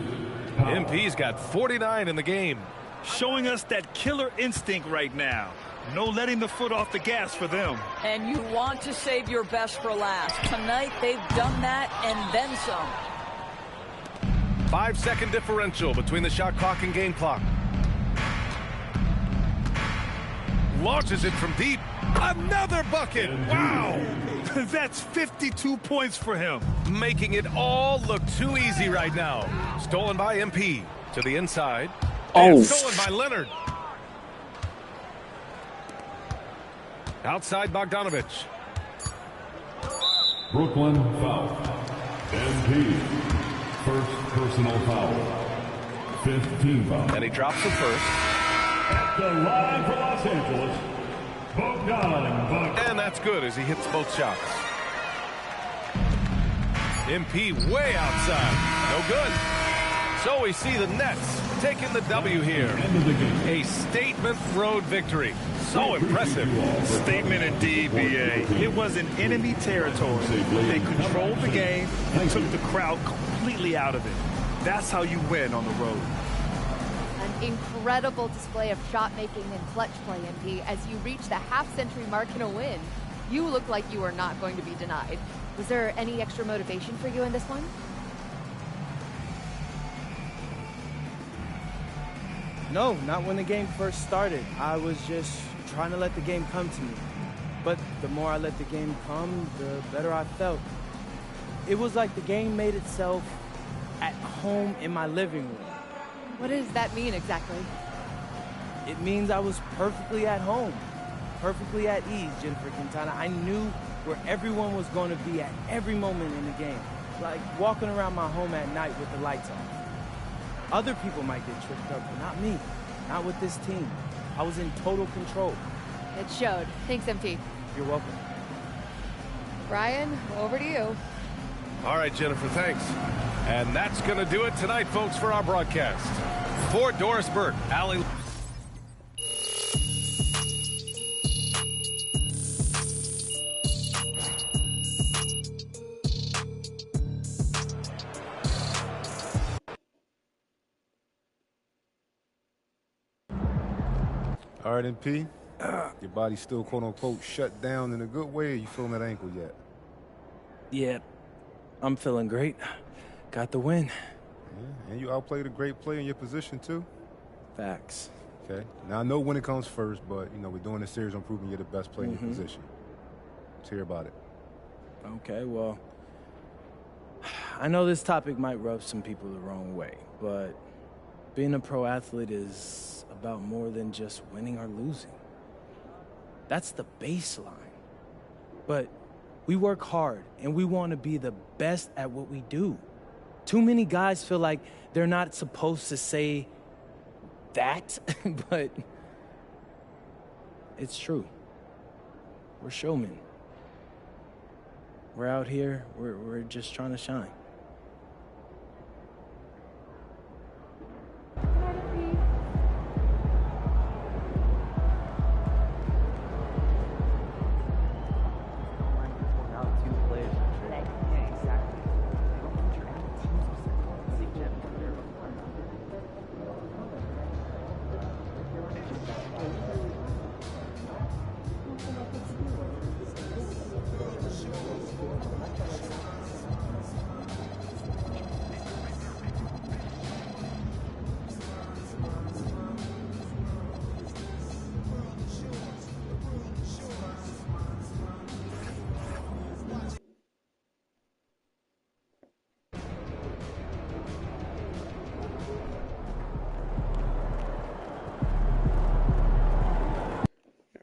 MP's got 49 in the game. Showing us that killer instinct right now. No letting the foot off the gas for them. And you want to save your best for last. Tonight, they've done that and then some. 5-second differential between the shot clock and game clock. Launches it from deep. Another bucket. Wow. That's 52 points for him. Making it all look too easy right now. Stolen by MP to the inside. And stolen by Leonard. Outside Bogdanovich. Brooklyn foul. MP. First personal foul. 5th team foul. And he drops the first. At the line for Los Angeles, Bogdanovich. And that's good as he hits both shots. MP way outside. No good. So we see the Nets taking the W here. A statement road victory. So impressive. Statement indeed, BA. It was in enemy territory. They controlled the game and took the crowd completely out of it. That's how you win on the road. An incredible display of shot making and clutch play, MP. As you reach the half-century mark in a win, you look like you are not going to be denied. Was there any extra motivation for you in this one? No, not when the game first started. I was just trying to let the game come to me. But the more I let the game come, the better I felt. It was like the game made itself at home in my living room. What does that mean exactly? It means I was perfectly at home, perfectly at ease, Jennifer Quintana. I knew where everyone was going to be at every moment in the game, like walking around my home at night with the lights off. Other people might get tripped up, but not me, not with this team. I was in total control. It showed. Thanks, MT. You're welcome. Brian, over to you. All right, Jennifer, thanks. And that's going to do it tonight, folks, for our broadcast. For Doris Burke, Allie... All right, MP. Your body's still, quote-unquote, shut down in a good way, or you feeling that ankle yet? Yeah, I'm feeling great. Got the win. Yeah, and you outplayed a great player in your position, too? Facts. Okay. Now, I know winning comes first, but, you know, we're doing this series on proving you're the best player in your position. Let's hear about it. Okay, well, I know this topic might rub some people the wrong way, but being a pro athlete is about more than just winning or losing. That's the baseline. But we work hard, and we want to be the best at what we do. Too many guys feel like they're not supposed to say that, but it's true. We're showmen. We're out here, we're just trying to shine.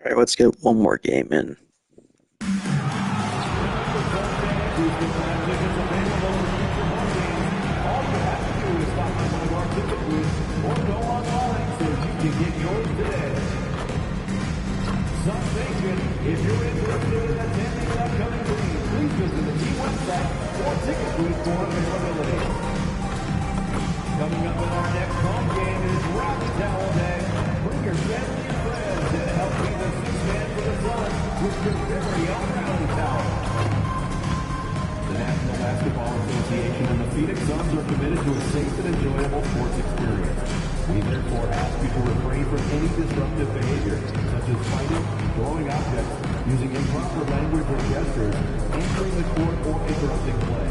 All right, let's get one more game in. If you're interested in attending an upcoming game, please visit the team website or ticket booth for availability. Coming up in our next home game is Rocky Towel Day. Bring your family and friends and help be the sixth man for the Sun with your very own Rally Towel. The National Basketball Association and the Phoenix Suns are committed to a safe and enjoyable sports experience. We therefore ask you to refrain from any disruptive behavior, such as fighting, throwing objects, using improper language or gestures, entering the court, or interrupting play.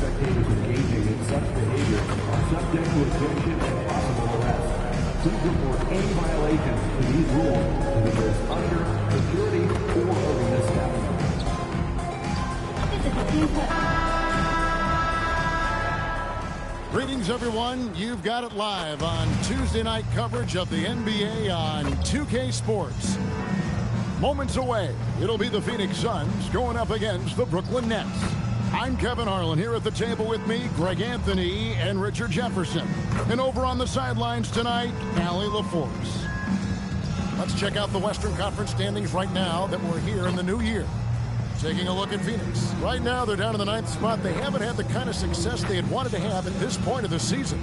Spectators engaging in such behavior are subject to eviction and possible arrest. Please report any violations to these rules to the Bears under security or arena staff. Greetings, everyone. You've got it live on Tuesday night coverage of the NBA on 2K Sports. Moments away, it'll be the Phoenix Suns going up against the Brooklyn Nets. I'm Kevin Harlan. Here at the table with me, Greg Anthony and Richard Jefferson. And over on the sidelines tonight, Allie LaForce. Let's check out the Western Conference standings right now that we're here in the new year. Taking a look at Phoenix. Right now, they're down in the 9th spot. They haven't had the kind of success they had wanted to have at this point of the season.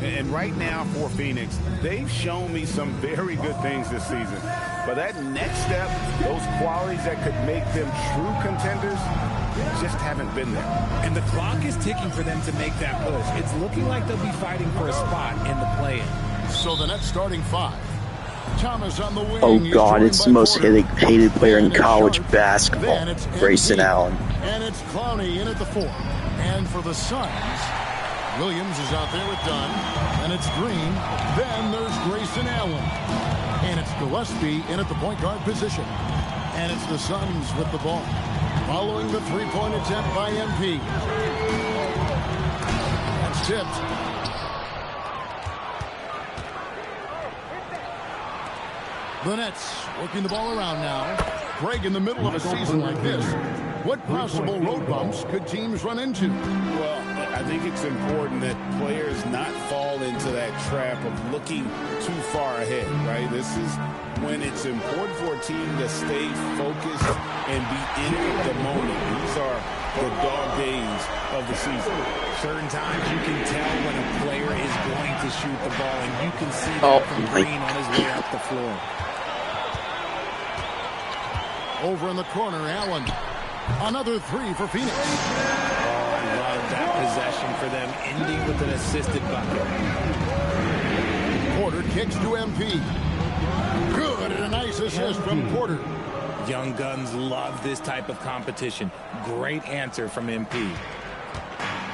And right now for Phoenix, they've shown me some very good things this season. But that next step, those qualities that could make them true contenders, just haven't been there. And the clock is ticking for them to make that push. It's looking like they'll be fighting for a spot in the play-in. So the Nets starting five. Thomas on the wing. Oh He's God, joined it's by the most Porter. hated player in Then it's college Sharp. basketball, Then it's Grayson MP. Allen. And it's Clowney in at the 4. And for the Suns, Williams is out there with Dunn. And it's Green. Then there's Grayson Allen. And it's Gillespie in at the point guard position. And it's the Suns with the ball. Following the three-point attempt by MP. That's tipped. The Nets working the ball around now. Greg, in the middle of a season like this, what possible road bumps could teams run into? Well, I think it's important that players not fall into that trap of looking too far ahead, right? This is when it's important for a team to stay focused and be in the moment. These are the dog days of the season. Certain times you can tell when a player is going to shoot the ball, and you can see that from Green on his way up the floor. Over in the corner, Allen. Another three for Phoenix. Oh, I love that possession for them, ending with an assisted bucket. Porter kicks to MP. Good, and a nice assist from Porter. Young Guns love this type of competition. Great answer from MP.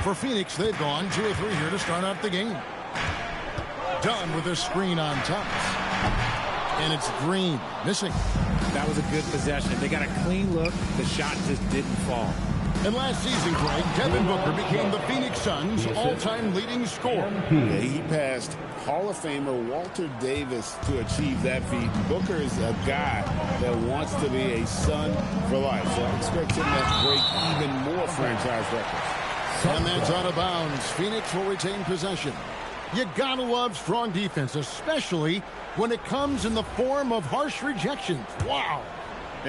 For Phoenix, they've gone 2 of 3 here to start out the game. Dunn with a screen on Thomas. And it's Green missing. That was a good possession. They got a clean look. The shot just didn't fall. And last season, Greg, Devin Booker became the Phoenix Suns' all-time leading scorer. Yeah, he passed Hall of Famer Walter Davis to achieve that feat. Booker is a guy that wants to be a Sun for life. So I expect him to break even more franchise records. And that's out of bounds. Phoenix will retain possession. You gotta love strong defense, especially when it comes in the form of harsh rejections. Wow.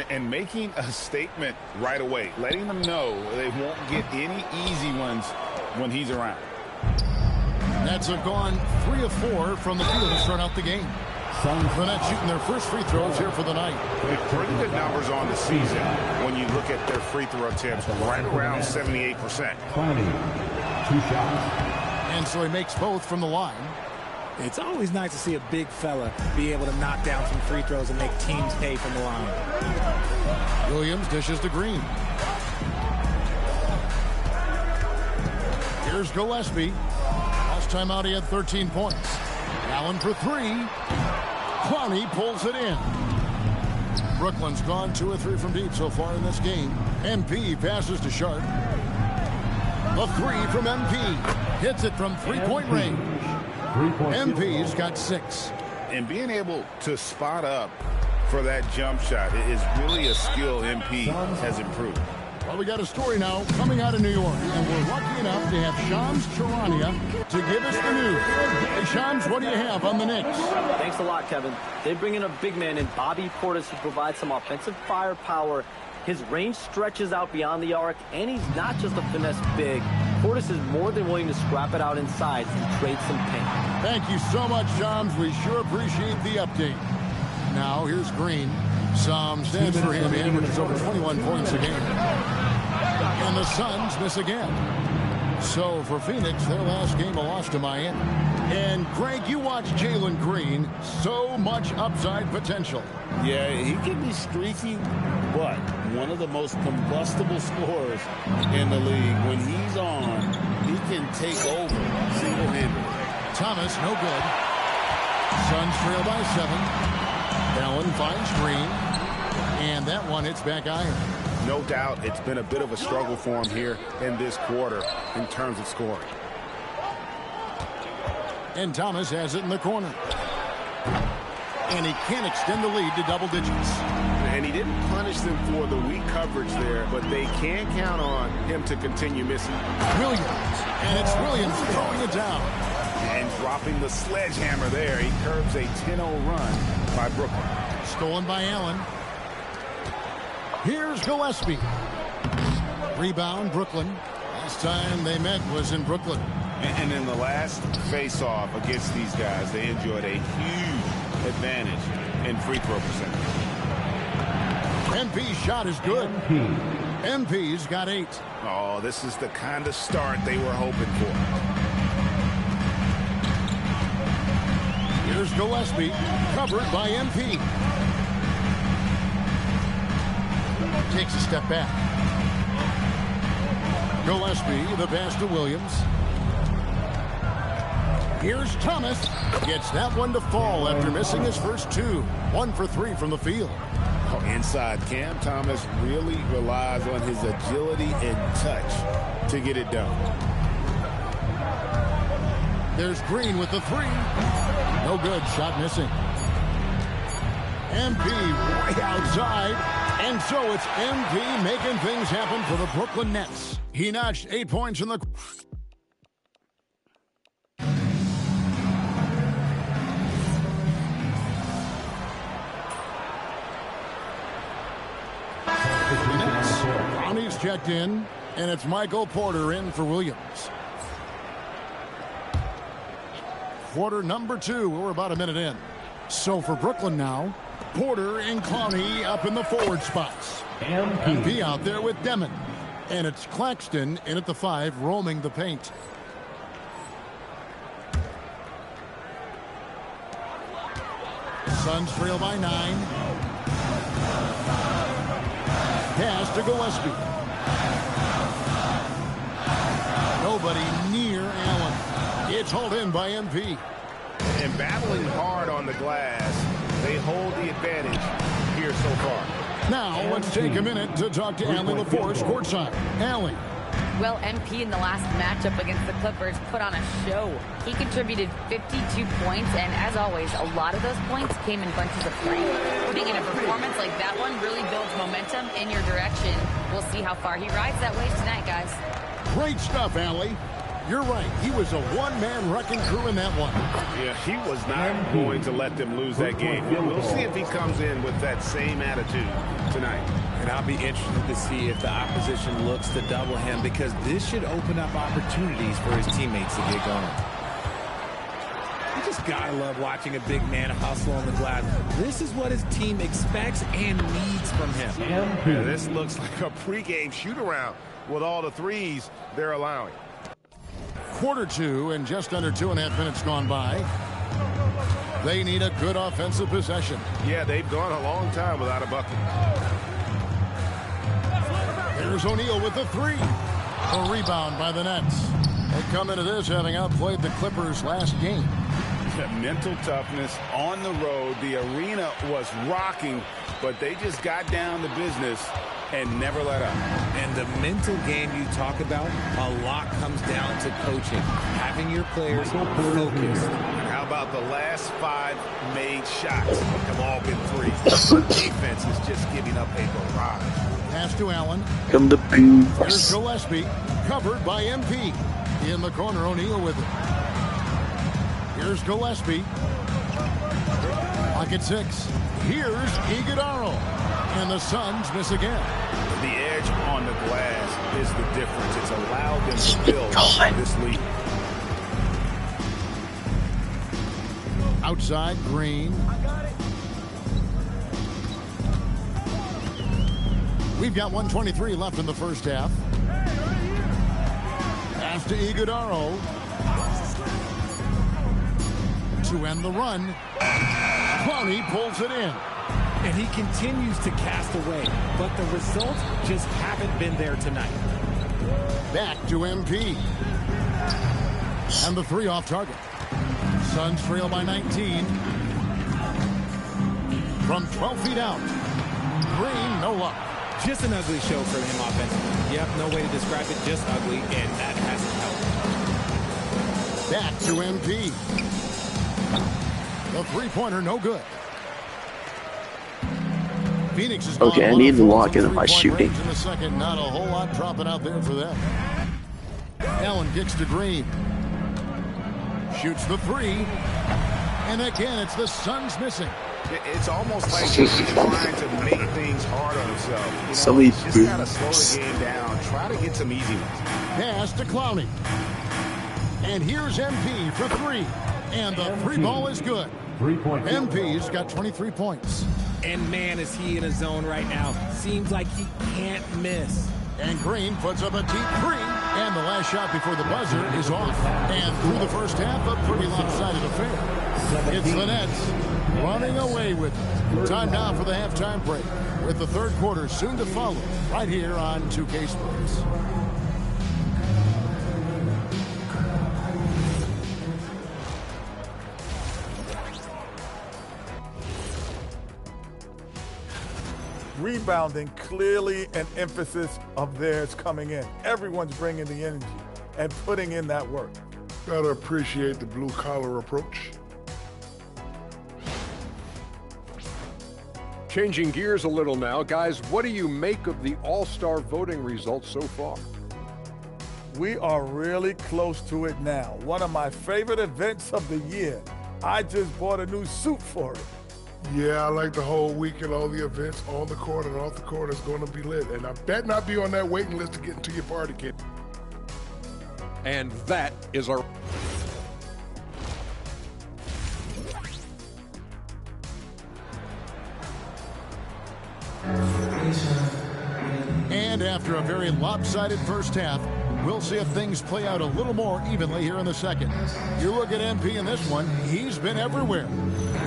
And making a statement right away, letting them know they won't get any easy ones when he's around. Nets have gone 3 of 4 from the field to start out the game. The Nets shooting their first free throws here for the night. Pretty good numbers on the season when you look at their free throw attempts, right around 78%. 2 shots. And so he makes both from the line. It's always nice to see a big fella be able to knock down some free throws and make teams pay from the line. Williams dishes to Green. Here's Gillespie. Last time out he had 13 points. Allen for 3. Clowney pulls it in. Brooklyn's gone 2 of 3 from deep so far in this game. MP passes to Sharp. The 3 from MP. Hits it from 3-point range. MP's got 6. And being able to spot up for that jump shot is really a skill MP has improved. Well, we got a story now coming out of New York, and we're lucky enough to have Shams Charania to give us the news. Hey, Shams, what do you have on the Knicks? Thanks a lot, Kevin. They bring in a big man in Bobby Portis who provides some offensive firepower. His range stretches out beyond the arc, and he's not just a finesse big. Portis is more than willing to scrap it out inside and trade some paint. Thank you so much, Shams. We sure appreciate the update. Now, here's Green. Some stands for him. He averages over 21 points a game. And the Suns miss again. So, for Phoenix, their last game a loss to Miami. And, Greg, you watch Jalen Green. So much upside potential. Yeah, he can be streaky, but one of the most combustible scorers in the league. When he's on, he can take over single-handedly. Thomas, no good. Suns trail by 7. Allen finds Green. And that one hits back iron. No doubt it's been a bit of a struggle for him here in this quarter in terms of scoring. And Thomas has it in the corner. And he can't extend the lead to double digits. And he didn't punish them for the weak coverage there, but they can count on him to continue missing. Williams. And it's Williams throwing it down. And dropping the sledgehammer there. He curbs a 10-0 run by Brooklyn. Stolen by Allen. Here's Gillespie. Rebound, Brooklyn. Last time they met was in Brooklyn. And in the last face-off against these guys, they enjoyed a huge advantage in free throw percentage. MP's shot is good. MP's got 8. Oh, this is the kind of start they were hoping for. Here's Gillespie, covered by MP. Takes a step back. Gillespie, the pass to Williams. Here's Thomas. Gets that one to fall after missing his first two. 1 for 3 from the field. Oh, inside, Cam Thomas really relies on his agility and touch to get it done. There's Green with the 3. No good. Shot missing. MP way outside. And so it's MP making things happen for the Brooklyn Nets. He notched 8 points in the... Brownie's checked in, and it's Michael Porter in for Williams. Quarter number 2. We're about a minute in. So for Brooklyn now, Porter and Clowney up in the forward spots. MP out there with Demon. And it's Claxton in at the 5, roaming the paint. Suns trail by 9. Pass to Gillespie. Nobody near Allen. It's hauled in by MP. And battling hard on the glass, they hold the advantage here so far. Now let's take a minute to talk to Allie LaForce courtside. Allie. Well, MP in the last matchup against the Clippers put on a show. He contributed 52 points, and as always, a lot of those points came in bunches of 3. Putting in a performance like that one really builds momentum in your direction. We'll see how far he rides that wave tonight, guys. Great stuff, Allie. You're right. He was a one-man wrecking crew in that one. Yeah, he was not going to let them lose that game. We'll see if he comes in with that same attitude tonight. And I'll be interested to see if the opposition looks to double him, because this should open up opportunities for his teammates to get going. You just gotta love watching a big man hustle on the glass. This is what his team expects and needs from him. Yeah, this looks like a pregame shoot-around with all the threes they're allowing. Quarter 2 and just under 2.5 minutes gone by. They need a good offensive possession. Yeah, they've gone a long time without a bucket. There's O'Neal with the 3. A rebound by the Nets. They come into this having outplayed the Clippers last game. Mental toughness on the road. The arena was rocking, but they just got down to business and never let up. And the mental game you talk about, a lot comes down to coaching. Having your players focused. How about the last 5 made shots have all been 3s? The defense is just giving up a barrage. Pass to Allen. Come the Here's Beavers. Gillespie, covered by MP. In the corner, O'Neal with it. Here's Gillespie. Pocket 6. Here's Iguodala. And the Suns miss again. The edge on the glass is the difference. It's allowed them to build this lead. Outside, Green. We've got 1:23 left in the first half. Pass to Iguodala. To end the run. Clowney pulls it in. And he continues to cast away, but the results just haven't been there tonight. Back to MP. And the 3 off target. Suns trail by 19. From 12 feet out. Green, no luck. Just an ugly show for him offensively. Yep, no way to describe it, just ugly, and that hasn't helped. Back to MP. The 3-pointer, no good. Phoenix is Okay, I need to lock in my shooting. In the second, not a whole lot dropping out there for them. Allen kicks to Green. Shoots the 3. And again, it's the Suns missing. It's almost like he's trying to make things hard on himself. You know, So he's just got to slow the game down. Try to get some easy ones. Pass to Clowney. And here's MP for 3. And the 3 ball is good. MP's got 23 points. And man, is he in a zone right now. Seems like he can't miss. And Green puts up a deep 3. And the last shot before the buzzer is off. And through the first half, a pretty lopsided affair. It's the Nets running away with it. Time now for the halftime break, with the third quarter soon to follow right here on 2K Sports. Rebounding, clearly an emphasis of theirs coming in. Everyone's bringing the energy and putting in that work. Gotta appreciate the blue-collar approach. Changing gears a little now, guys, what do you make of the All-Star voting results so far? We are really close to it now. One of my favorite events of the year. I just bought a new suit for it. Yeah, I like the whole weekend, all the events on the court and off the court is going to be lit. And I bet not be on that waiting list to get into your party, kid. And that is our... And after a very lopsided first half, we'll see if things play out a little more evenly here in the second. You look at MP in this one, he's been everywhere.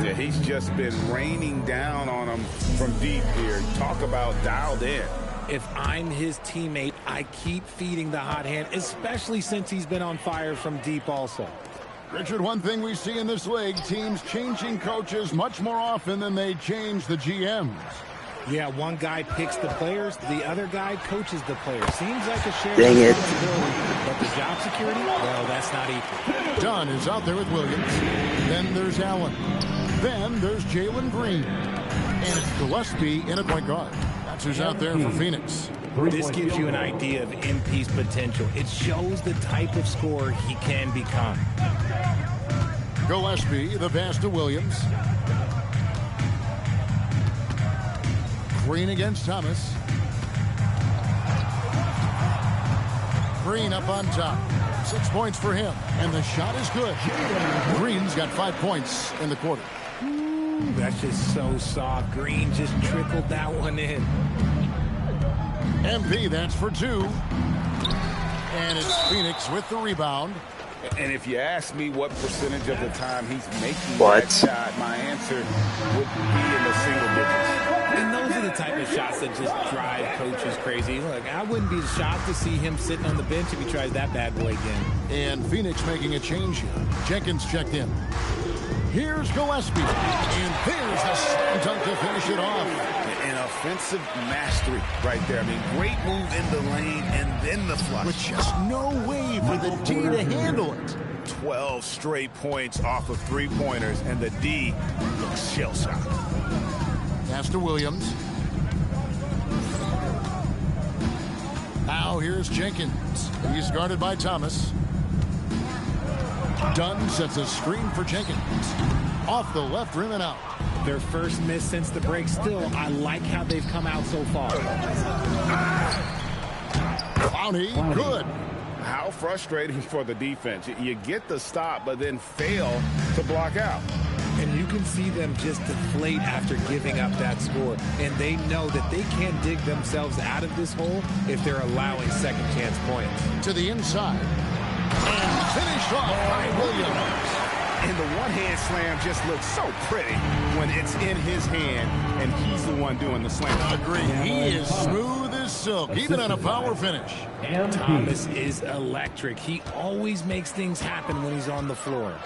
Yeah, he's just been raining down on him from deep here. Talk about dialed in. If I'm his teammate, I keep feeding the hot hand, especially since he's been on fire from deep also. Richard, one thing we see in this league, teams changing coaches much more often than they change the GMs. Yeah, one guy picks the players, the other guy coaches the players. Seems like a shared Dang it. responsibility, but the job security, well, that's not equal. Dunn is out there with Williams. Then there's Allen. Then there's Jalen Green. And it's Gillespie in a point guard. That's who's out there for Phoenix. This gives you an idea of MP's potential. It shows the type of scorer he can become. Gillespie, the pass to Williams. Green against Thomas. Green up on top. 6 points for him. And the shot is good. Green's got 5 points in the quarter. Ooh, that's just so soft. Green just trickled that one in. MP, that's for 2. And it's Phoenix with the rebound. And if you ask me what percentage of the time he's making What? that shot, my answer would be in the single digits. And those are the type of shots that just drive coaches crazy. Look, I wouldn't be shocked to see him sitting on the bench if he tries that bad boy again. And Phoenix making a change here. Jenkins checked in. Here's Gillespie. And there's the slam dunk to finish it off. An offensive mastery right there. I mean, great move in the lane and then the flush. With just no way for the D to handle it. 12 straight points off of three-pointers, and the D looks shell-shocked. Pass to Williams. Now here's Jenkins. He's guarded by Thomas. Dunn sets a screen for Jenkins. Off the left rim and out. Their first miss since the break. Still, I like how they've come out so far. Clowney, good. How frustrating for the defense. You get the stop, but then fail to block out. And you can see them just deflate after giving up that score. And they know that they can't dig themselves out of this hole if they're allowing second chance points. To the inside. And finished off by Williams. And the one-hand slam just looks so pretty when it's in his hand and he's the one doing the slam. Agreed. He is smooth as silk, even on a power finish. Thomas is electric. He always makes things happen when he's on the floor.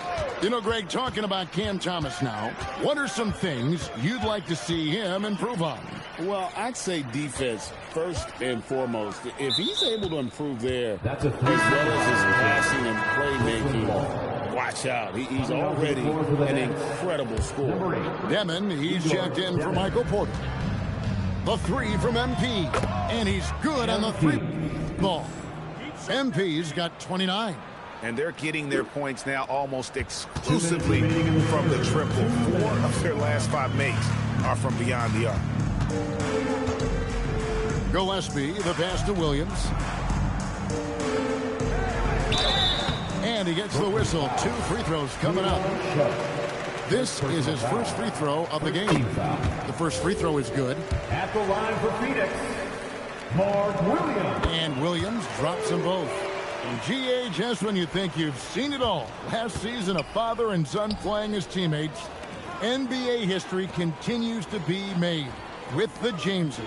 You know, Greg, talking about Cam Thomas now, what are some things you'd like to see him improve on? Well, I'd say defense first and foremost. If he's able to improve there, as well as his passing and playmaking, watch out. He's already an incredible scorer. Demon, he's checked in for Michael Porter. The 3 from MP. And he's good on the 3 ball. MP's got 29. And they're getting their points now almost exclusively from the triple. 4 of their last 5 makes are from beyond the arc. Gillespie, the pass to Williams. And he gets the whistle. 2 free throws coming up. This is his first free throw of the game. The first free throw is good. At the line for Phoenix, Mark Williams. And Williams drops them both. And GA, just when you think you've seen it all, last season a father and son playing as teammates, NBA history continues to be made with the Jameses.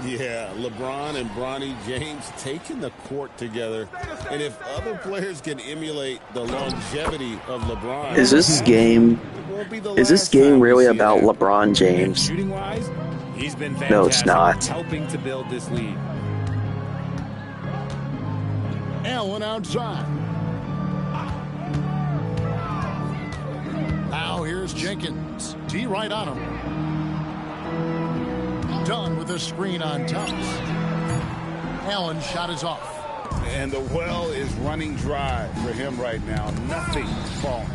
Yeah, LeBron and Bronny James taking the court together. And if other players can emulate the longevity of LeBron... Is this game really about LeBron James? Shooting-wise, he's been fantastic. No, it's not. Helping to build this lead. Allen outside. Now here's Jenkins. D right on him. Done with a screen on Thomas. Allen's shot is off. And the well is running dry for him right now. Nothing falling.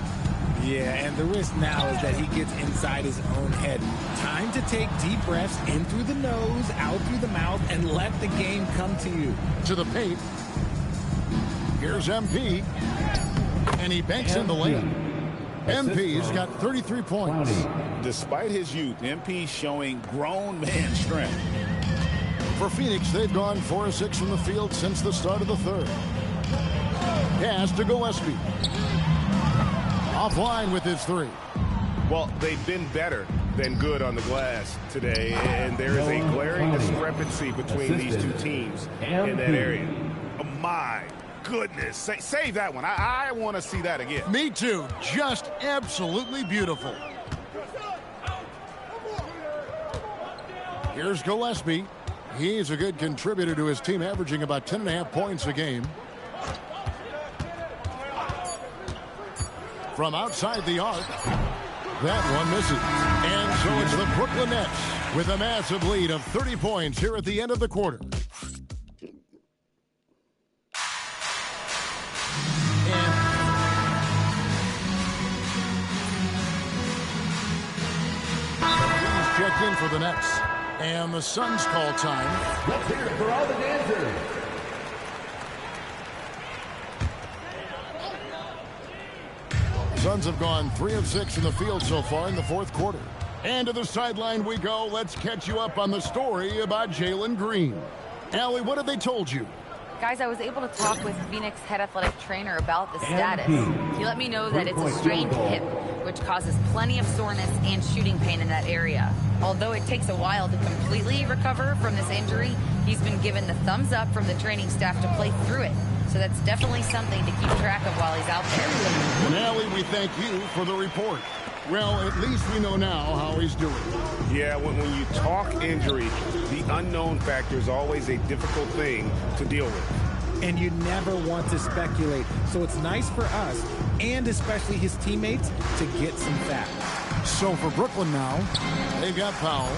Yeah, and the risk now is that he gets inside his own head. Time to take deep breaths in through the nose, out through the mouth, and let the game come to you. To the paint. Here's MP. And he banks in the lane. MP's got 33 points. Despite his youth, MP's showing grown man strength. For Phoenix, they've gone 4 of 6 from the field since the start of the third. Pass to Gillespie. Offline with his 3. Well, they've been better than good on the glass today, and there is a glaring discrepancy between these two teams in that area. Oh, my goodness. Save that one. I want to see that again. Me too. Just absolutely beautiful. Here's Gillespie. He's a good contributor to his team, averaging about 10.5 points a game. From outside the arc, that one misses. And so it's the Brooklyn Nets with a massive lead of 30 points here at the end of the quarter. Checked in for the Nets. And the Suns call time. Let's hear it for all the dancers. Suns have gone 3 of 6 in the field so far in the fourth quarter. And to the sideline we go. Let's catch you up on the story about Jalen Green. Allie, what have they told you? Guys, I was able to talk with Phoenix head athletic trainer about the status. He let me know that it's a strained hip, which causes plenty of soreness and shooting pain in that area. Although it takes a while to completely recover from this injury, he's been given the thumbs up from the training staff to play through it. So that's definitely something to keep track of while he's out there. And Allie, we thank you for the report. Well, at least we know now how he's doing. Yeah, when you talk injury, the unknown factor is always a difficult thing to deal with. And you never want to speculate. So it's nice for us, and especially his teammates, to get some facts. So for Brooklyn now, they've got Powell.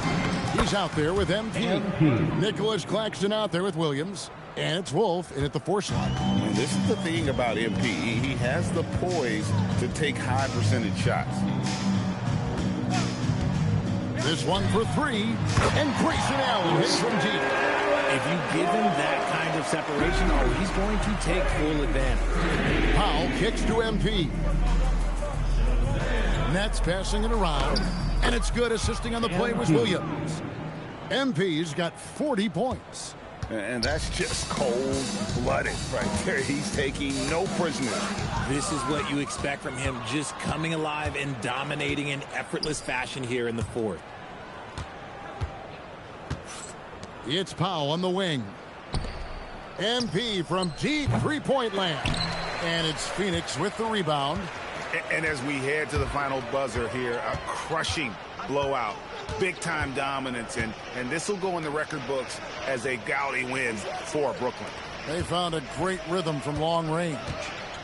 He's out there with MP. Nicholas Claxton out there with Williams. And it's Wolf in at the 4 slot. And this is the thing about MP. He has the poise to take high percentage shots. This one for 3. And Grayson Allen hits from deep. If you give him that kind of separation, he's going to take full advantage. Powell kicks to MP. Nets passing it around. And it's good. Assisting on the play was Williams. MP's got 40 points. And that's just cold-blooded right there. He's taking no prisoners. This is what you expect from him, just coming alive and dominating in effortless fashion here in the fourth. It's Powell on the wing. MP from deep three-point land. And it's Phoenix with the rebound. And as we head to the final buzzer here, a crushing blowout. Big-time dominance, and this will go in the record books as a gaudy win for Brooklyn. They found a great rhythm from long range.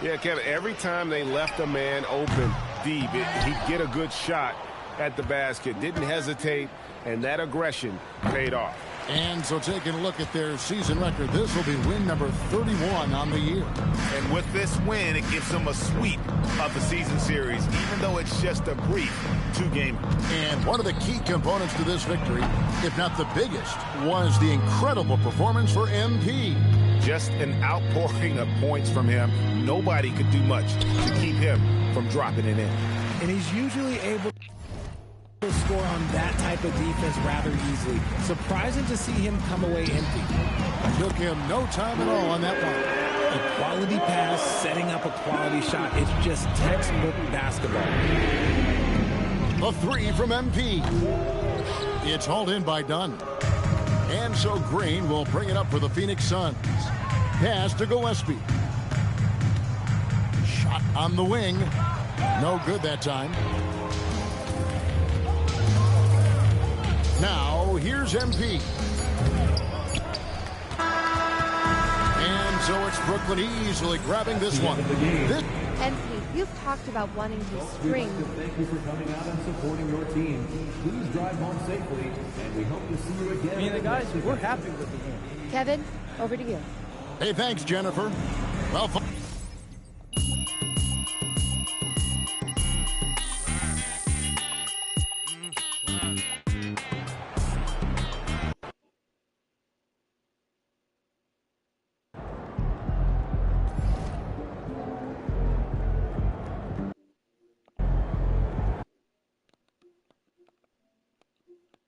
Yeah, Kevin, every time they left a man open deep, he'd get a good shot at the basket. Didn't hesitate, and that aggression paid off. And so taking a look at their season record, this will be win number 31 on the year. And with this win, it gives them a sweep of the season series, even though it's just a brief 2-gamer. And one of the key components to this victory, if not the biggest, was the incredible performance for MP. Just an outpouring of points from him. Nobody could do much to keep him from dropping it in. And he's usually able to score on that type of defense rather easily. Surprising to see him come away empty. Took him no time at all on that one. A quality pass, setting up a quality shot. It's just textbook basketball. The three from MP. It's hauled in by Dunn. And so Green will bring it up for the Phoenix Suns. Pass to Gillespie. Shot on the wing. No good that time. Now, here's MP. And so it's Brooklyn easily grabbing this one. MP, you've talked about wanting to string. Thank you for coming out and supporting your team. Please drive home safely, and we hope to see you again. I mean, the guys, we're happy with the game. Kevin, over to you. Hey, thanks, Jennifer. Well,